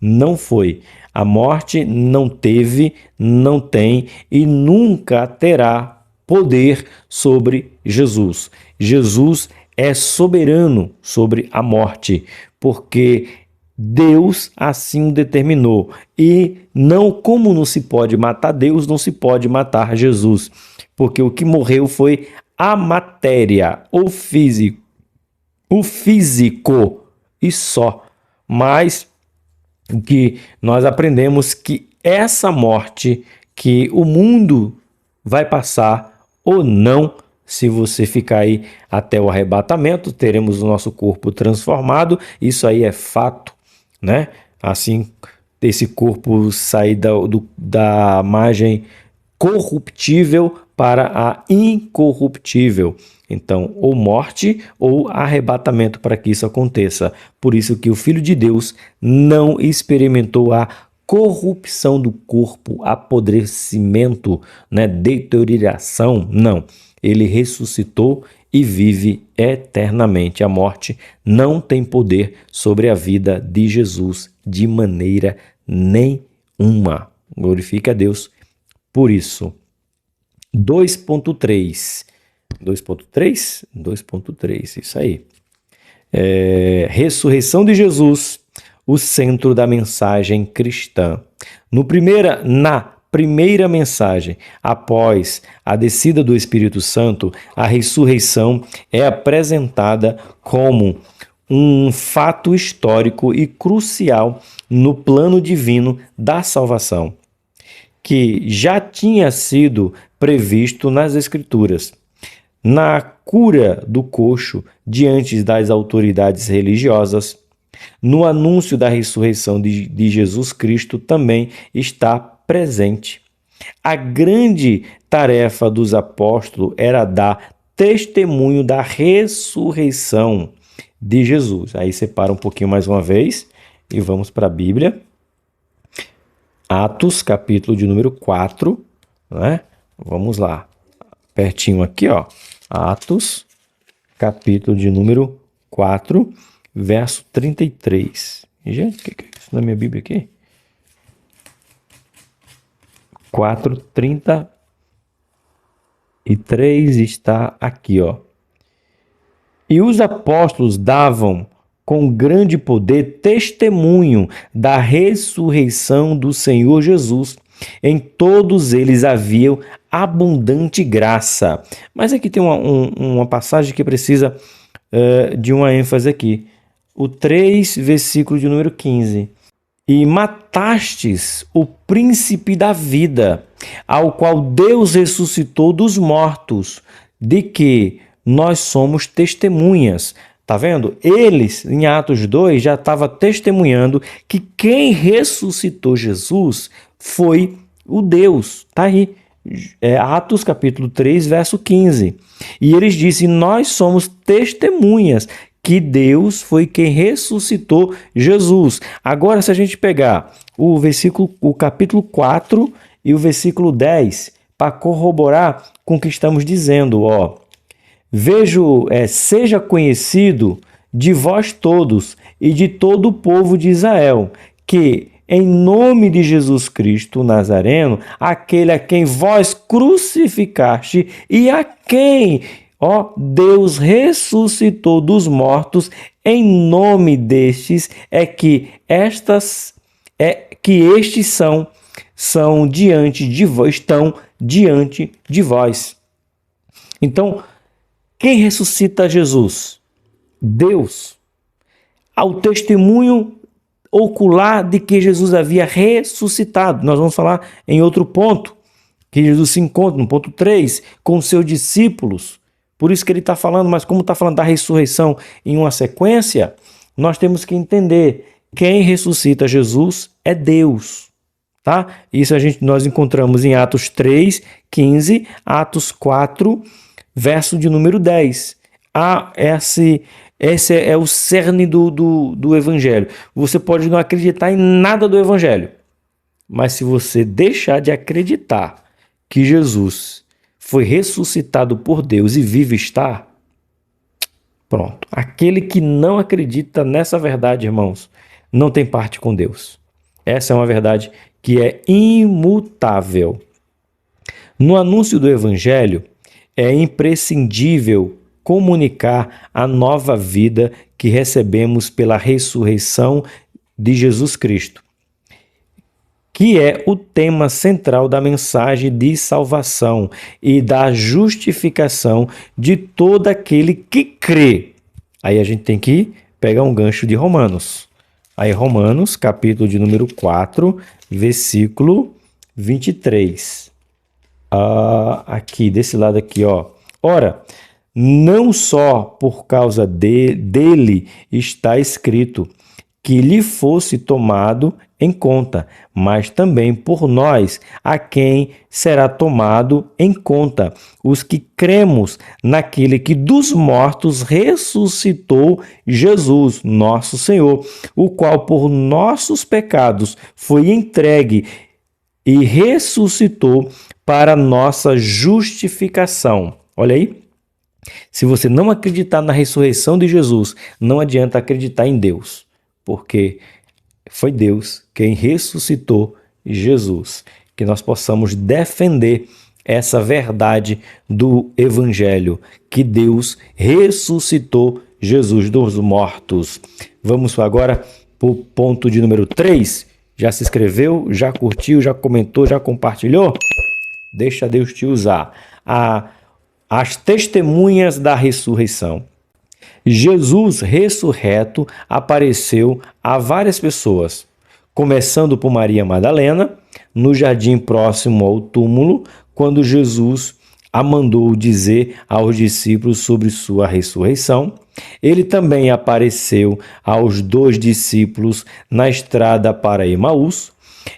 [SPEAKER 1] não foi. A morte não teve, não tem e nunca terá poder sobre Jesus. Jesus é soberano sobre a morte, porque Deus assim o determinou. E não, como não se pode matar Deus, não se pode matar Jesus, porque o que morreu foi a matéria, o físico e só. Mas o que nós aprendemos que essa morte que o mundo vai passar ou não, se você ficar aí até o arrebatamento, teremos o nosso corpo transformado, isso aí é fato, né? Assim, esse corpo sair da margem corruptível para a incorruptível. Então, ou morte ou arrebatamento para que isso aconteça. Por isso que o Filho de Deus não experimentou a corrupção do corpo, apodrecimento, né, deterioração, não. Ele ressuscitou e vive eternamente. A morte não tem poder sobre a vida de Jesus de maneira nenhuma. Glorifique a Deus por isso. 2.3, isso aí. Ressurreição de Jesus, o centro da mensagem cristã. Na primeira mensagem, após a descida do Espírito Santo, a ressurreição é apresentada como um fato histórico e crucial no plano divino da salvação, que já tinha sido previsto nas Escrituras. Na cura do coxo diante das autoridades religiosas, no anúncio da ressurreição de Jesus Cristo também está presente. A grande tarefa dos apóstolos era dar testemunho da ressurreição de Jesus. Aí separa um pouquinho mais uma vez e vamos para a Bíblia. Atos, capítulo de número 4, né? Vamos lá, pertinho aqui, ó. Atos, capítulo de número 4, verso 33. Gente, o que é isso na minha Bíblia aqui? 4:33 está aqui, ó. E os apóstolos davam com grande poder testemunho da ressurreição do Senhor Jesus. Em todos eles havia abundante graça. Mas aqui tem uma passagem que precisa de uma ênfase aqui. O 3, versículo de número 15. E matastes o príncipe da vida, ao qual Deus ressuscitou dos mortos, de que nós somos testemunhas. Tá vendo? Eles, em Atos 2, já estavam testemunhando que quem ressuscitou Jesus foi o Deus. Tá aí. Atos capítulo 3, verso 15. E eles dizem, nós somos testemunhas que Deus foi quem ressuscitou Jesus. Agora, se a gente pegar o capítulo 4 e o versículo 10, para corroborar com o que estamos dizendo, ó. Seja conhecido de vós todos e de todo o povo de Israel, que em nome de Jesus Cristo Nazareno, aquele a quem vós crucificaste e a quem, ó, Deus ressuscitou dos mortos, em nome destes estes são diante de vós, estão diante de vós. Então, quem ressuscita Jesus? Deus. Ao testemunho ocular de que Jesus havia ressuscitado. Nós vamos falar em outro ponto, que Jesus se encontra, no ponto 3, com os seus discípulos. Por isso que ele está falando, mas como está falando da ressurreição em uma sequência, nós temos que entender, quem ressuscita Jesus é Deus. Tá? Isso nós encontramos em Atos 3, 15, Atos 4, verso de número 10. Esse é o cerne do Evangelho. Você pode não acreditar em nada do Evangelho, Mas se você deixar de acreditar que Jesus foi ressuscitado por Deus e vive está, pronto. Aquele que não acredita nessa verdade, irmãos, não tem parte com Deus. Essa é uma verdade que é imutável. No anúncio do Evangelho, é imprescindível comunicar a nova vida que recebemos pela ressurreição de Jesus Cristo, que é o tema central da mensagem de salvação e da justificação de todo aquele que crê. Aí a gente tem que pegar um gancho de Romanos. Aí Romanos, capítulo de número 4, versículo 23. Aqui, desse lado aqui, ó. Ora, não só por causa dele está escrito que lhe fosse tomado em conta, mas também por nós, a quem será tomado em conta, os que cremos naquele que dos mortos ressuscitou Jesus, nosso Senhor, o qual por nossos pecados foi entregue e ressuscitou para nossa justificação. Olha aí. Se você não acreditar na ressurreição de Jesus, não adianta acreditar em Deus, porque foi Deus quem ressuscitou Jesus. Que nós possamos defender essa verdade do Evangelho, que Deus ressuscitou Jesus dos mortos. Vamos agora para o ponto de número 3. Já se inscreveu? Já curtiu? Já comentou? Já compartilhou? Deixa Deus te usar. As testemunhas da ressurreição. Jesus ressurreto apareceu a várias pessoas, começando por Maria Madalena, no jardim próximo ao túmulo, quando Jesus a mandou dizer aos discípulos sobre sua ressurreição. Ele também apareceu aos 2 discípulos na estrada para Emaús,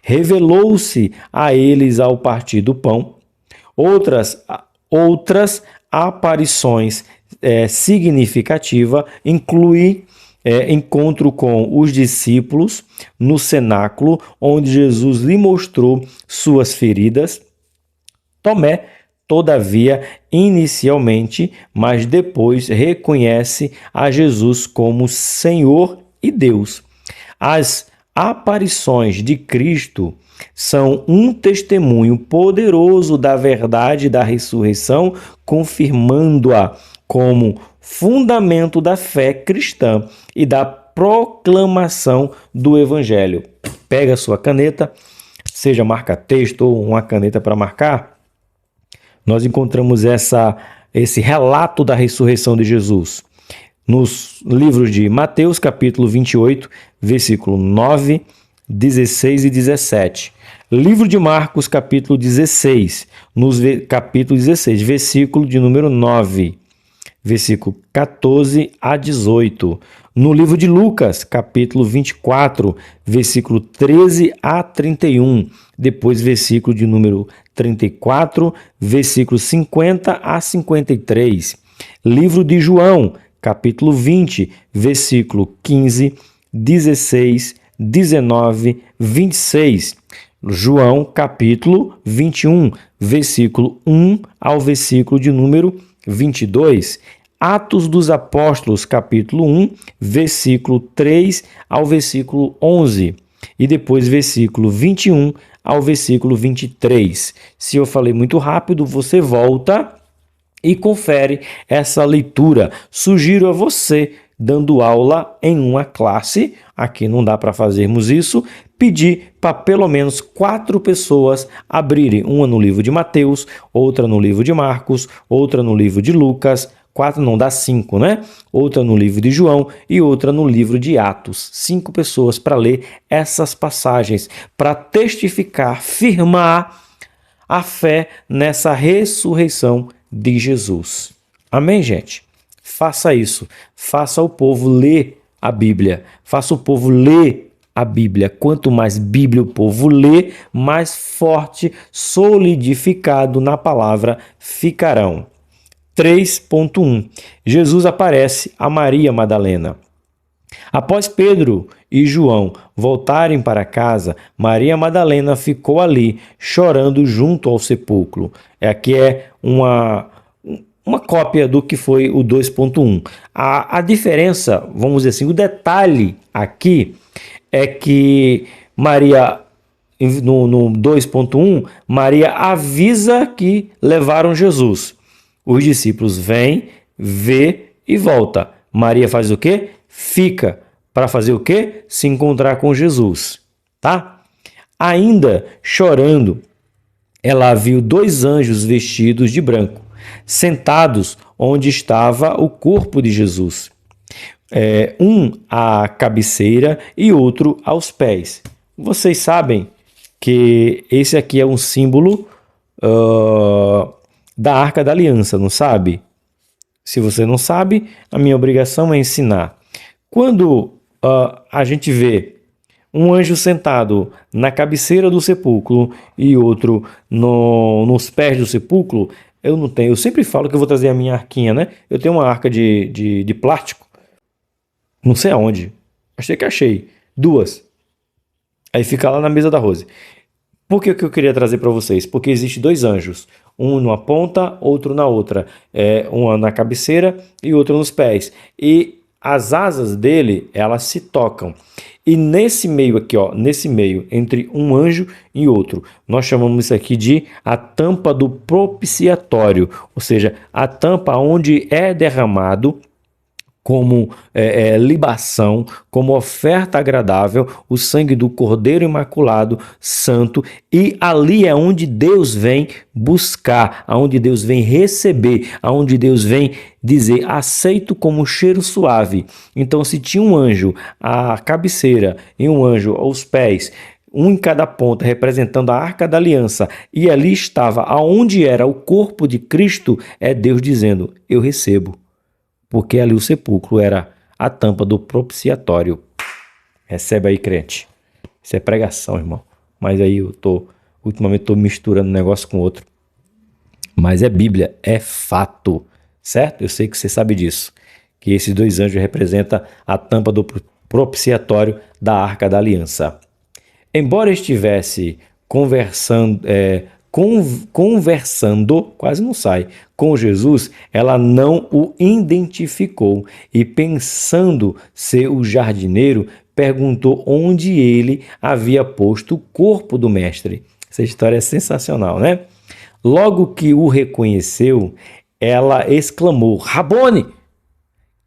[SPEAKER 1] revelou-se a eles ao partir do pão. Outras aparições significativas incluem encontro com os discípulos no cenáculo, onde Jesus lhe mostrou suas feridas. Tomé, todavia, inicialmente, mas depois reconhece a Jesus como Senhor e Deus. As aparições de Cristo são um testemunho poderoso da verdade da ressurreição, confirmando-a como fundamento da fé cristã e da proclamação do Evangelho. Pega a sua caneta, seja marca-texto ou uma caneta para marcar. Nós encontramos esse relato da ressurreição de Jesus nos livros de Mateus, capítulo 28, versículo 9, 16 e 17. Livro de Marcos, capítulo 16, capítulo 16, versículo de número 9, versículo 14 a 18. No livro de Lucas, capítulo 24, versículo 13 a 31. Depois, versículo de número 34, versículo 50 a 53. Livro de João, capítulo 20, versículo 15, 16, 19, 26. João, capítulo 21, versículo 1 ao versículo de número 22. Atos dos Apóstolos, capítulo 1, versículo 3 ao versículo 11. E depois versículo 21 ao versículo 23. Se eu falei muito rápido, você volta e confere essa leitura. Sugiro a você, dando aula em uma classe, aqui não dá para fazermos isso, pedir para pelo menos 4 pessoas abrirem, uma no livro de Mateus, outra no livro de Marcos, outra no livro de Lucas, 4 não dá 5, né? Outra no livro de João e outra no livro de Atos. 5 pessoas para ler essas passagens, para testificar, firmar a fé nessa ressurreição de Jesus. Amém, gente? Faça isso. Faça o povo ler a Bíblia. Faça o povo ler a Bíblia. Quanto mais Bíblia o povo lê, mais forte, solidificado na palavra ficarão. 3.1. Jesus aparece a Maria Madalena. Após Pedro e João voltarem para casa, Maria Madalena ficou ali, chorando junto ao sepulcro. Aqui é uma cópia do que foi o 2.1. A diferença, vamos dizer assim, o detalhe aqui é que Maria, no 2.1, Maria avisa que levaram Jesus. Os discípulos vêm, vê e volta. Maria faz o quê? Fica. Para fazer o quê? Se encontrar com Jesus. Tá? Ainda chorando, ela viu 2 anjos vestidos de branco, sentados onde estava o corpo de Jesus. Um à cabeceira e outro aos pés. Vocês sabem que esse aqui é um símbolo da Arca da Aliança, não sabe? Se você não sabe, a minha obrigação é ensinar. Quando a gente vê um anjo sentado na cabeceira do sepulcro e outro nos pés do sepulcro, eu não tenho. Eu sempre falo que eu vou trazer a minha arquinha, né? Eu tenho uma arca de plástico, não sei aonde. Achei que achei. 2. Aí fica lá na mesa da Rose. Por que eu queria trazer para vocês? Porque existe 2 anjos. Um numa ponta, outro na outra. Um na cabeceira e outro nos pés. E as asas dele, elas se tocam. E nesse meio aqui, ó, nesse meio, entre um anjo e outro, nós chamamos isso aqui de a tampa do propiciatório. Ou seja, a tampa onde é derramado como libação, como oferta agradável, o sangue do Cordeiro Imaculado, Santo, e ali é onde Deus vem buscar, aonde Deus vem receber, aonde Deus vem dizer, aceito como cheiro suave. Então, se tinha um anjo à cabeceira e um anjo aos pés, um em cada ponta, representando a Arca da Aliança, e ali estava aonde era o corpo de Cristo, é Deus dizendo, eu recebo. Porque ali o sepulcro era a tampa do propiciatório. Recebe aí, crente. Isso é pregação, irmão. Mas aí ultimamente estou misturando um negócio com outro. Mas é Bíblia, é fato, certo? Eu sei que você sabe disso. Que esses 2 anjos representam a tampa do propiciatório da Arca da Aliança. Embora estivesse conversando, quase não sai, com Jesus, ela não o identificou e, pensando ser o jardineiro, perguntou onde ele havia posto o corpo do mestre. Essa história é sensacional, né? Logo que o reconheceu, ela exclamou, Rabone,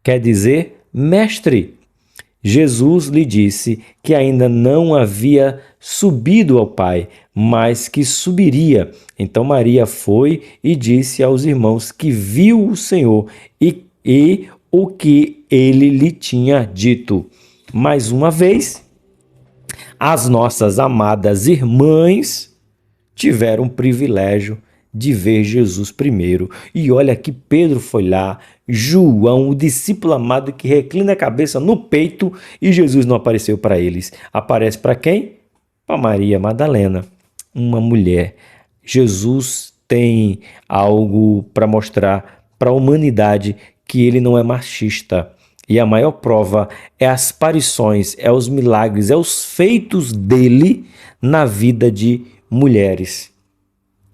[SPEAKER 1] quer dizer mestre. Jesus lhe disse que ainda não havia subido ao Pai, mas que subiria. Então Maria foi e disse aos irmãos que viu o Senhor e o que ele lhe tinha dito. Mais uma vez, as nossas amadas irmãs tiveram o privilégio de ver Jesus primeiro. E olha que Pedro foi lá, João, o discípulo amado que reclina a cabeça no peito, e Jesus não apareceu para eles. Aparece para quem? Para Maria Madalena, uma mulher. Jesus tem algo para mostrar para a humanidade, que ele não é machista. E a maior prova é as aparições, é os milagres, é os feitos dele na vida de mulheres.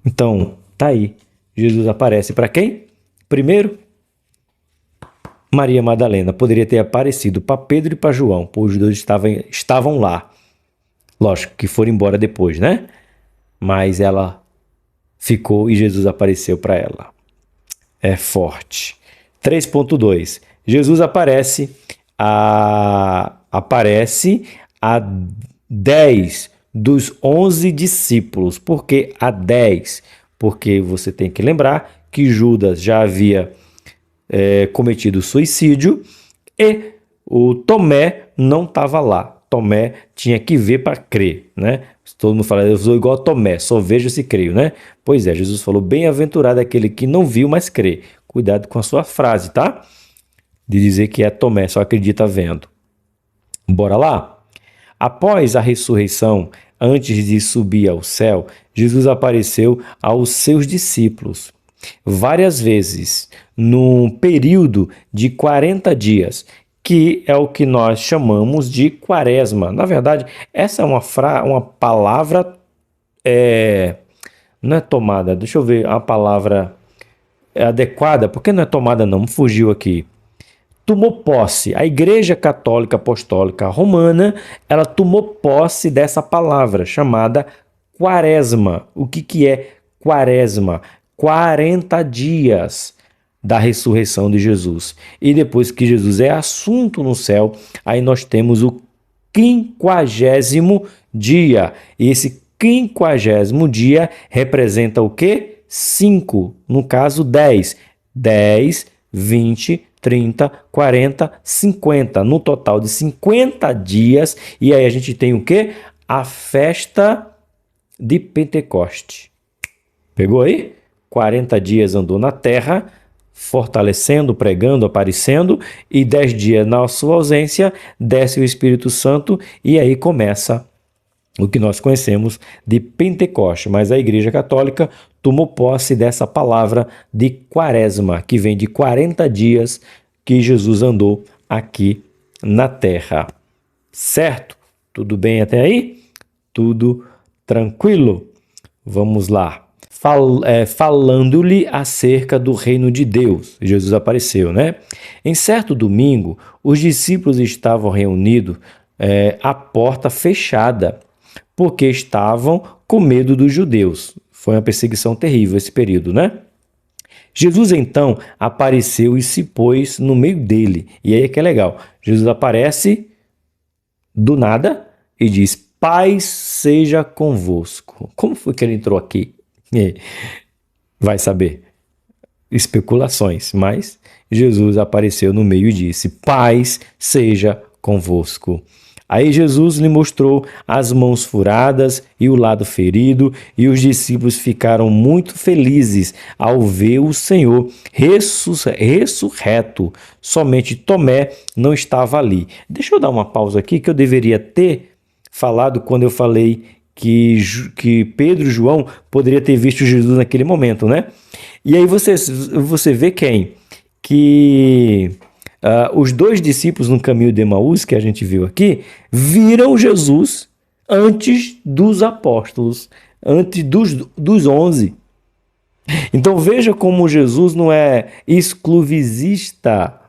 [SPEAKER 1] Então, tá aí. Jesus aparece para quem? Primeiro, Maria Madalena. Poderia ter aparecido para Pedro e para João, pois os 2 estavam lá. Lógico que foram embora depois, né? Mas ela ficou e Jesus apareceu para ela. É forte. 3.2. Jesus aparece a 10 dos 11 discípulos. Por que a 10? Porque você tem que lembrar que Judas já havia cometido suicídio e o Tomé não estava lá. Tomé tinha que ver para crer, né? Todo mundo fala, eu sou igual a Tomé, só vejo se creio, né? Pois é, Jesus falou, bem-aventurado aquele que não viu, mas crê. Cuidado com a sua frase, tá? De dizer que é Tomé, só acredita vendo. Bora lá? Após a ressurreição, antes de subir ao céu, Jesus apareceu aos seus discípulos várias vezes, num período de 40 dias. que é o que nós chamamos de quaresma. Na verdade, essa é uma palavra, não é tomada, deixa eu ver a palavra adequada, porque não é tomada não, me fugiu aqui. Tomou posse. A Igreja Católica Apostólica Romana, ela tomou posse dessa palavra chamada quaresma. O que é quaresma? 40 dias da ressurreição de Jesus. E depois que Jesus é assunto no céu, aí nós temos o 50º dia. E esse 50º dia representa o quê? 5, no caso 10. 10, 20, 30, 40, 50. No total de 50 dias. E aí a gente tem o quê? A festa de Pentecoste. Pegou aí? 40 dias andou na terra, fortalecendo, pregando, aparecendo, e 10 dias na sua ausência, desce o Espírito Santo e aí começa o que nós conhecemos de Pentecoste. Mas a Igreja Católica tomou posse dessa palavra de quaresma, que vem de 40 dias que Jesus andou aqui na terra. Certo? Tudo bem até aí? Tudo tranquilo? Vamos lá. Falando-lhe acerca do reino de Deus. Jesus apareceu, né? Em certo domingo, os discípulos estavam reunidos à porta fechada, porque estavam com medo dos judeus. Foi uma perseguição terrível esse período, né? Jesus então apareceu e se pôs no meio dele. E aí é que é legal. Jesus aparece do nada e diz: paz seja convosco. Como foi que ele entrou aqui? Vai saber. Especulações, mas Jesus apareceu no meio e disse: paz seja convosco. Aí Jesus lhe mostrou as mãos furadas e o lado ferido, e os discípulos ficaram muito felizes ao ver o Senhor ressurreto. Somente Tomé não estava ali. Deixa eu dar uma pausa aqui, que eu deveria ter falado quando eu falei que Pedro e João poderia ter visto Jesus naquele momento, né? E aí você vê quem? Que os dois discípulos no caminho de Emaús, que a gente viu aqui, viram Jesus antes dos apóstolos, antes dos 11. Então veja como Jesus não é exclusivista.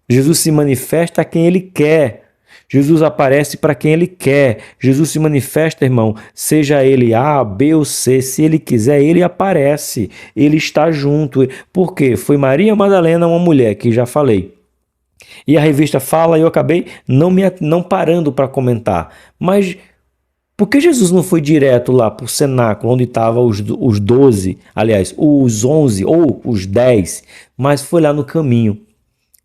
[SPEAKER 1] Jesus se manifesta a quem ele quer. Jesus aparece para quem ele quer. Jesus se manifesta, irmão, seja ele A, B ou C. Se ele quiser, ele aparece. Ele está junto. Por quê? Foi Maria Madalena, uma mulher, que já falei. E a revista fala, e eu acabei não parando para comentar. Mas por que Jesus não foi direto lá para o cenáculo, onde estavam os 12, aliás, os 11 ou os 10, mas foi lá no caminho,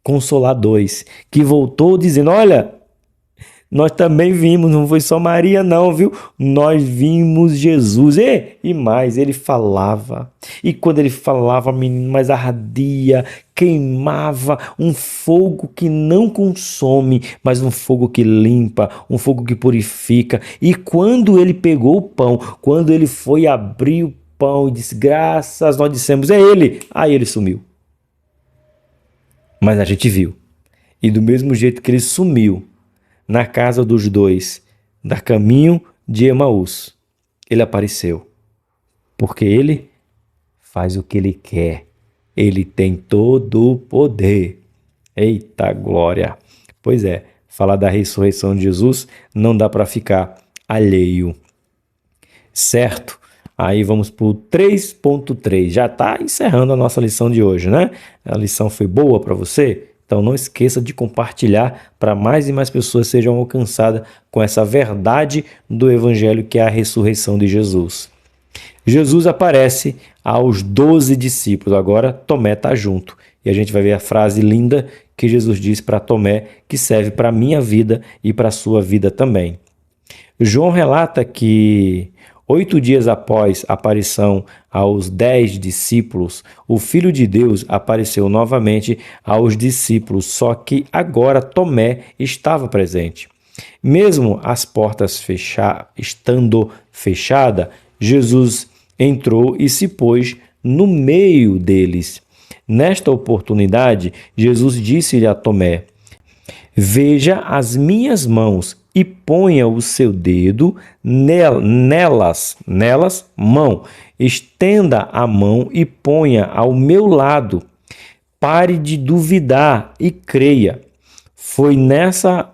[SPEAKER 1] consolar 2, que voltou dizendo: olha, nós também vimos, não foi só Maria não, viu? Nós vimos Jesus. E mais, ele falava. E quando ele falava, menino, mais ardia, queimava, um fogo que não consome, mas um fogo que limpa, um fogo que purifica. E quando ele pegou o pão, quando ele foi abrir o pão e disse: graças, nós dissemos, é ele. Aí ele sumiu. Mas a gente viu. E do mesmo jeito que ele sumiu, na casa dos dois, da caminho de Emaús, ele apareceu. Porque ele faz o que ele quer. Ele tem todo o poder. Eita glória! Pois é, falar da ressurreição de Jesus não dá para ficar alheio. Certo? Aí vamos para o 3.3. Já está encerrando a nossa lição de hoje, né? A lição foi boa para você? Então não esqueça de compartilhar para mais e mais pessoas sejam alcançadas com essa verdade do Evangelho, que é a ressurreição de Jesus. Jesus aparece aos 12 discípulos, agora Tomé está junto. E a gente vai ver a frase linda que Jesus diz para Tomé, que serve para a minha vida e para a sua vida também. João relata que 8 dias após a aparição aos 10 discípulos, o Filho de Deus apareceu novamente aos discípulos, só que agora Tomé estava presente. Mesmo as portas estando fechadas, Jesus entrou e se pôs no meio deles. Nesta oportunidade, Jesus disse-lhe a Tomé: Veja as minhas mãos e ponha o seu dedo nelas, mão. Estenda a mão e ponha ao meu lado. Pare de duvidar e creia. Foi nessa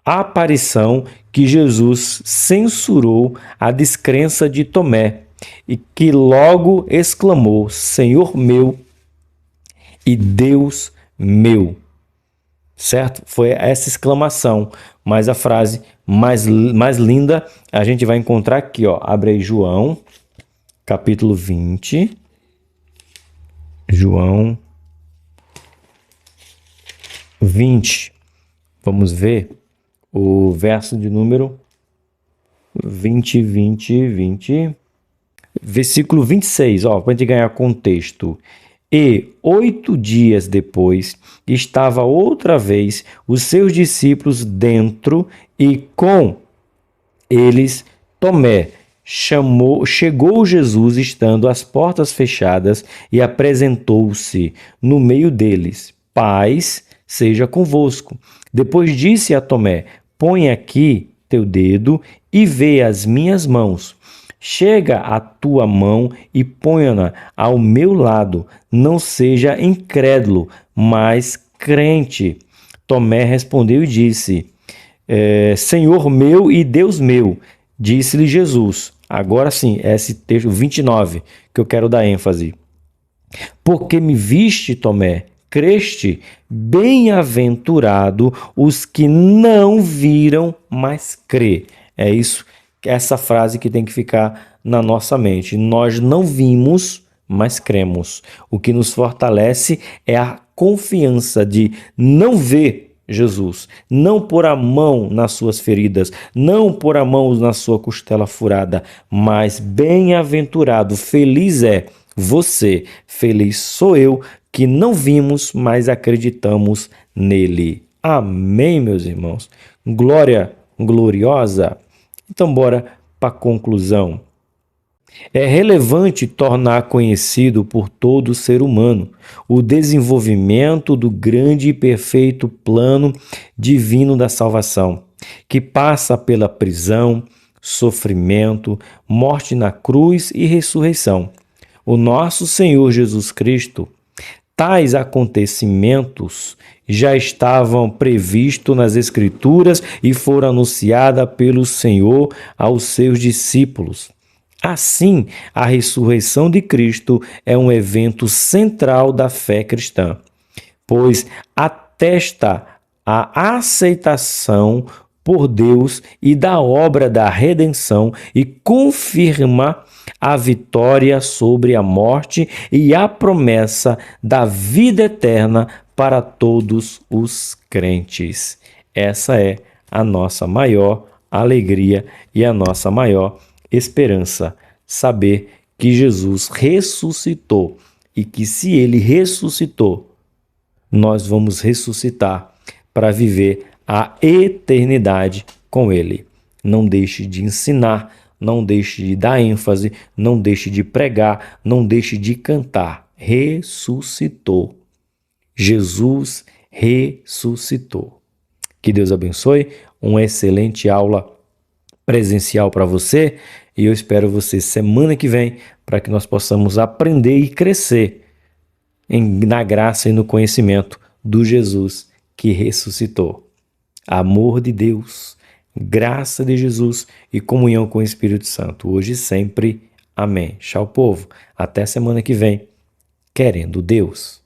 [SPEAKER 1] aparição que Jesus censurou a descrença de Tomé e que logo exclamou: Senhor meu e Deus meu. Certo? Foi essa exclamação, mas a frase mais linda a gente vai encontrar aqui, ó. Abre aí João, capítulo 20. João 20. Vamos ver o verso de número 20. Versículo 26, ó, para a gente ganhar contexto. E 8 dias depois, estava outra vez os seus discípulos dentro e com eles Tomé. Chegou Jesus estando as portas fechadas e apresentou-se no meio deles. Paz seja convosco. Depois disse a Tomé: põe aqui teu dedo e vê as minhas mãos. Chega a tua mão e ponha-na ao meu lado. Não seja incrédulo, mas crente. Tomé respondeu e disse: Senhor meu e Deus meu. Disse-lhe Jesus. Agora sim, esse texto 29 que eu quero dar ênfase. Porque me viste, Tomé, creste? Bem-aventurado os que não viram, mas crê. É isso, essa frase que tem que ficar na nossa mente. Nós não vimos, mas cremos. O que nos fortalece é a confiança de não ver Jesus, não pôr a mão nas suas feridas, não pôr a mão na sua costela furada, mas bem-aventurado, feliz é você, feliz sou eu, que não vimos, mas acreditamos nele. Amém, meus irmãos? Glória gloriosa. Então, bora para a conclusão. É relevante tornar conhecido por todo ser humano o desenvolvimento do grande e perfeito plano divino da salvação, que passa pela prisão, sofrimento, morte na cruz e ressurreição. O nosso Senhor Jesus Cristo. Tais acontecimentos já estavam previstos nas Escrituras e foram anunciados pelo Senhor aos seus discípulos. Assim, a ressurreição de Cristo é um evento central da fé cristã, pois atesta a aceitação por Deus e da obra da redenção e confirma a vitória sobre a morte e a promessa da vida eterna para todos os crentes. Essa é a nossa maior alegria e a nossa maior esperança, saber que Jesus ressuscitou e que se ele ressuscitou, nós vamos ressuscitar para viver a eternidade com ele. Não deixe de ensinar, não deixe de dar ênfase, não deixe de pregar, não deixe de cantar. Ressuscitou. Jesus ressuscitou. Que Deus abençoe, uma excelente aula presencial para você e eu espero você semana que vem para que nós possamos aprender e crescer na graça e no conhecimento do Jesus que ressuscitou. Amor de Deus, graça de Jesus e comunhão com o Espírito Santo, hoje e sempre. Amém. Tchau, povo. Até semana que vem, querendo Deus.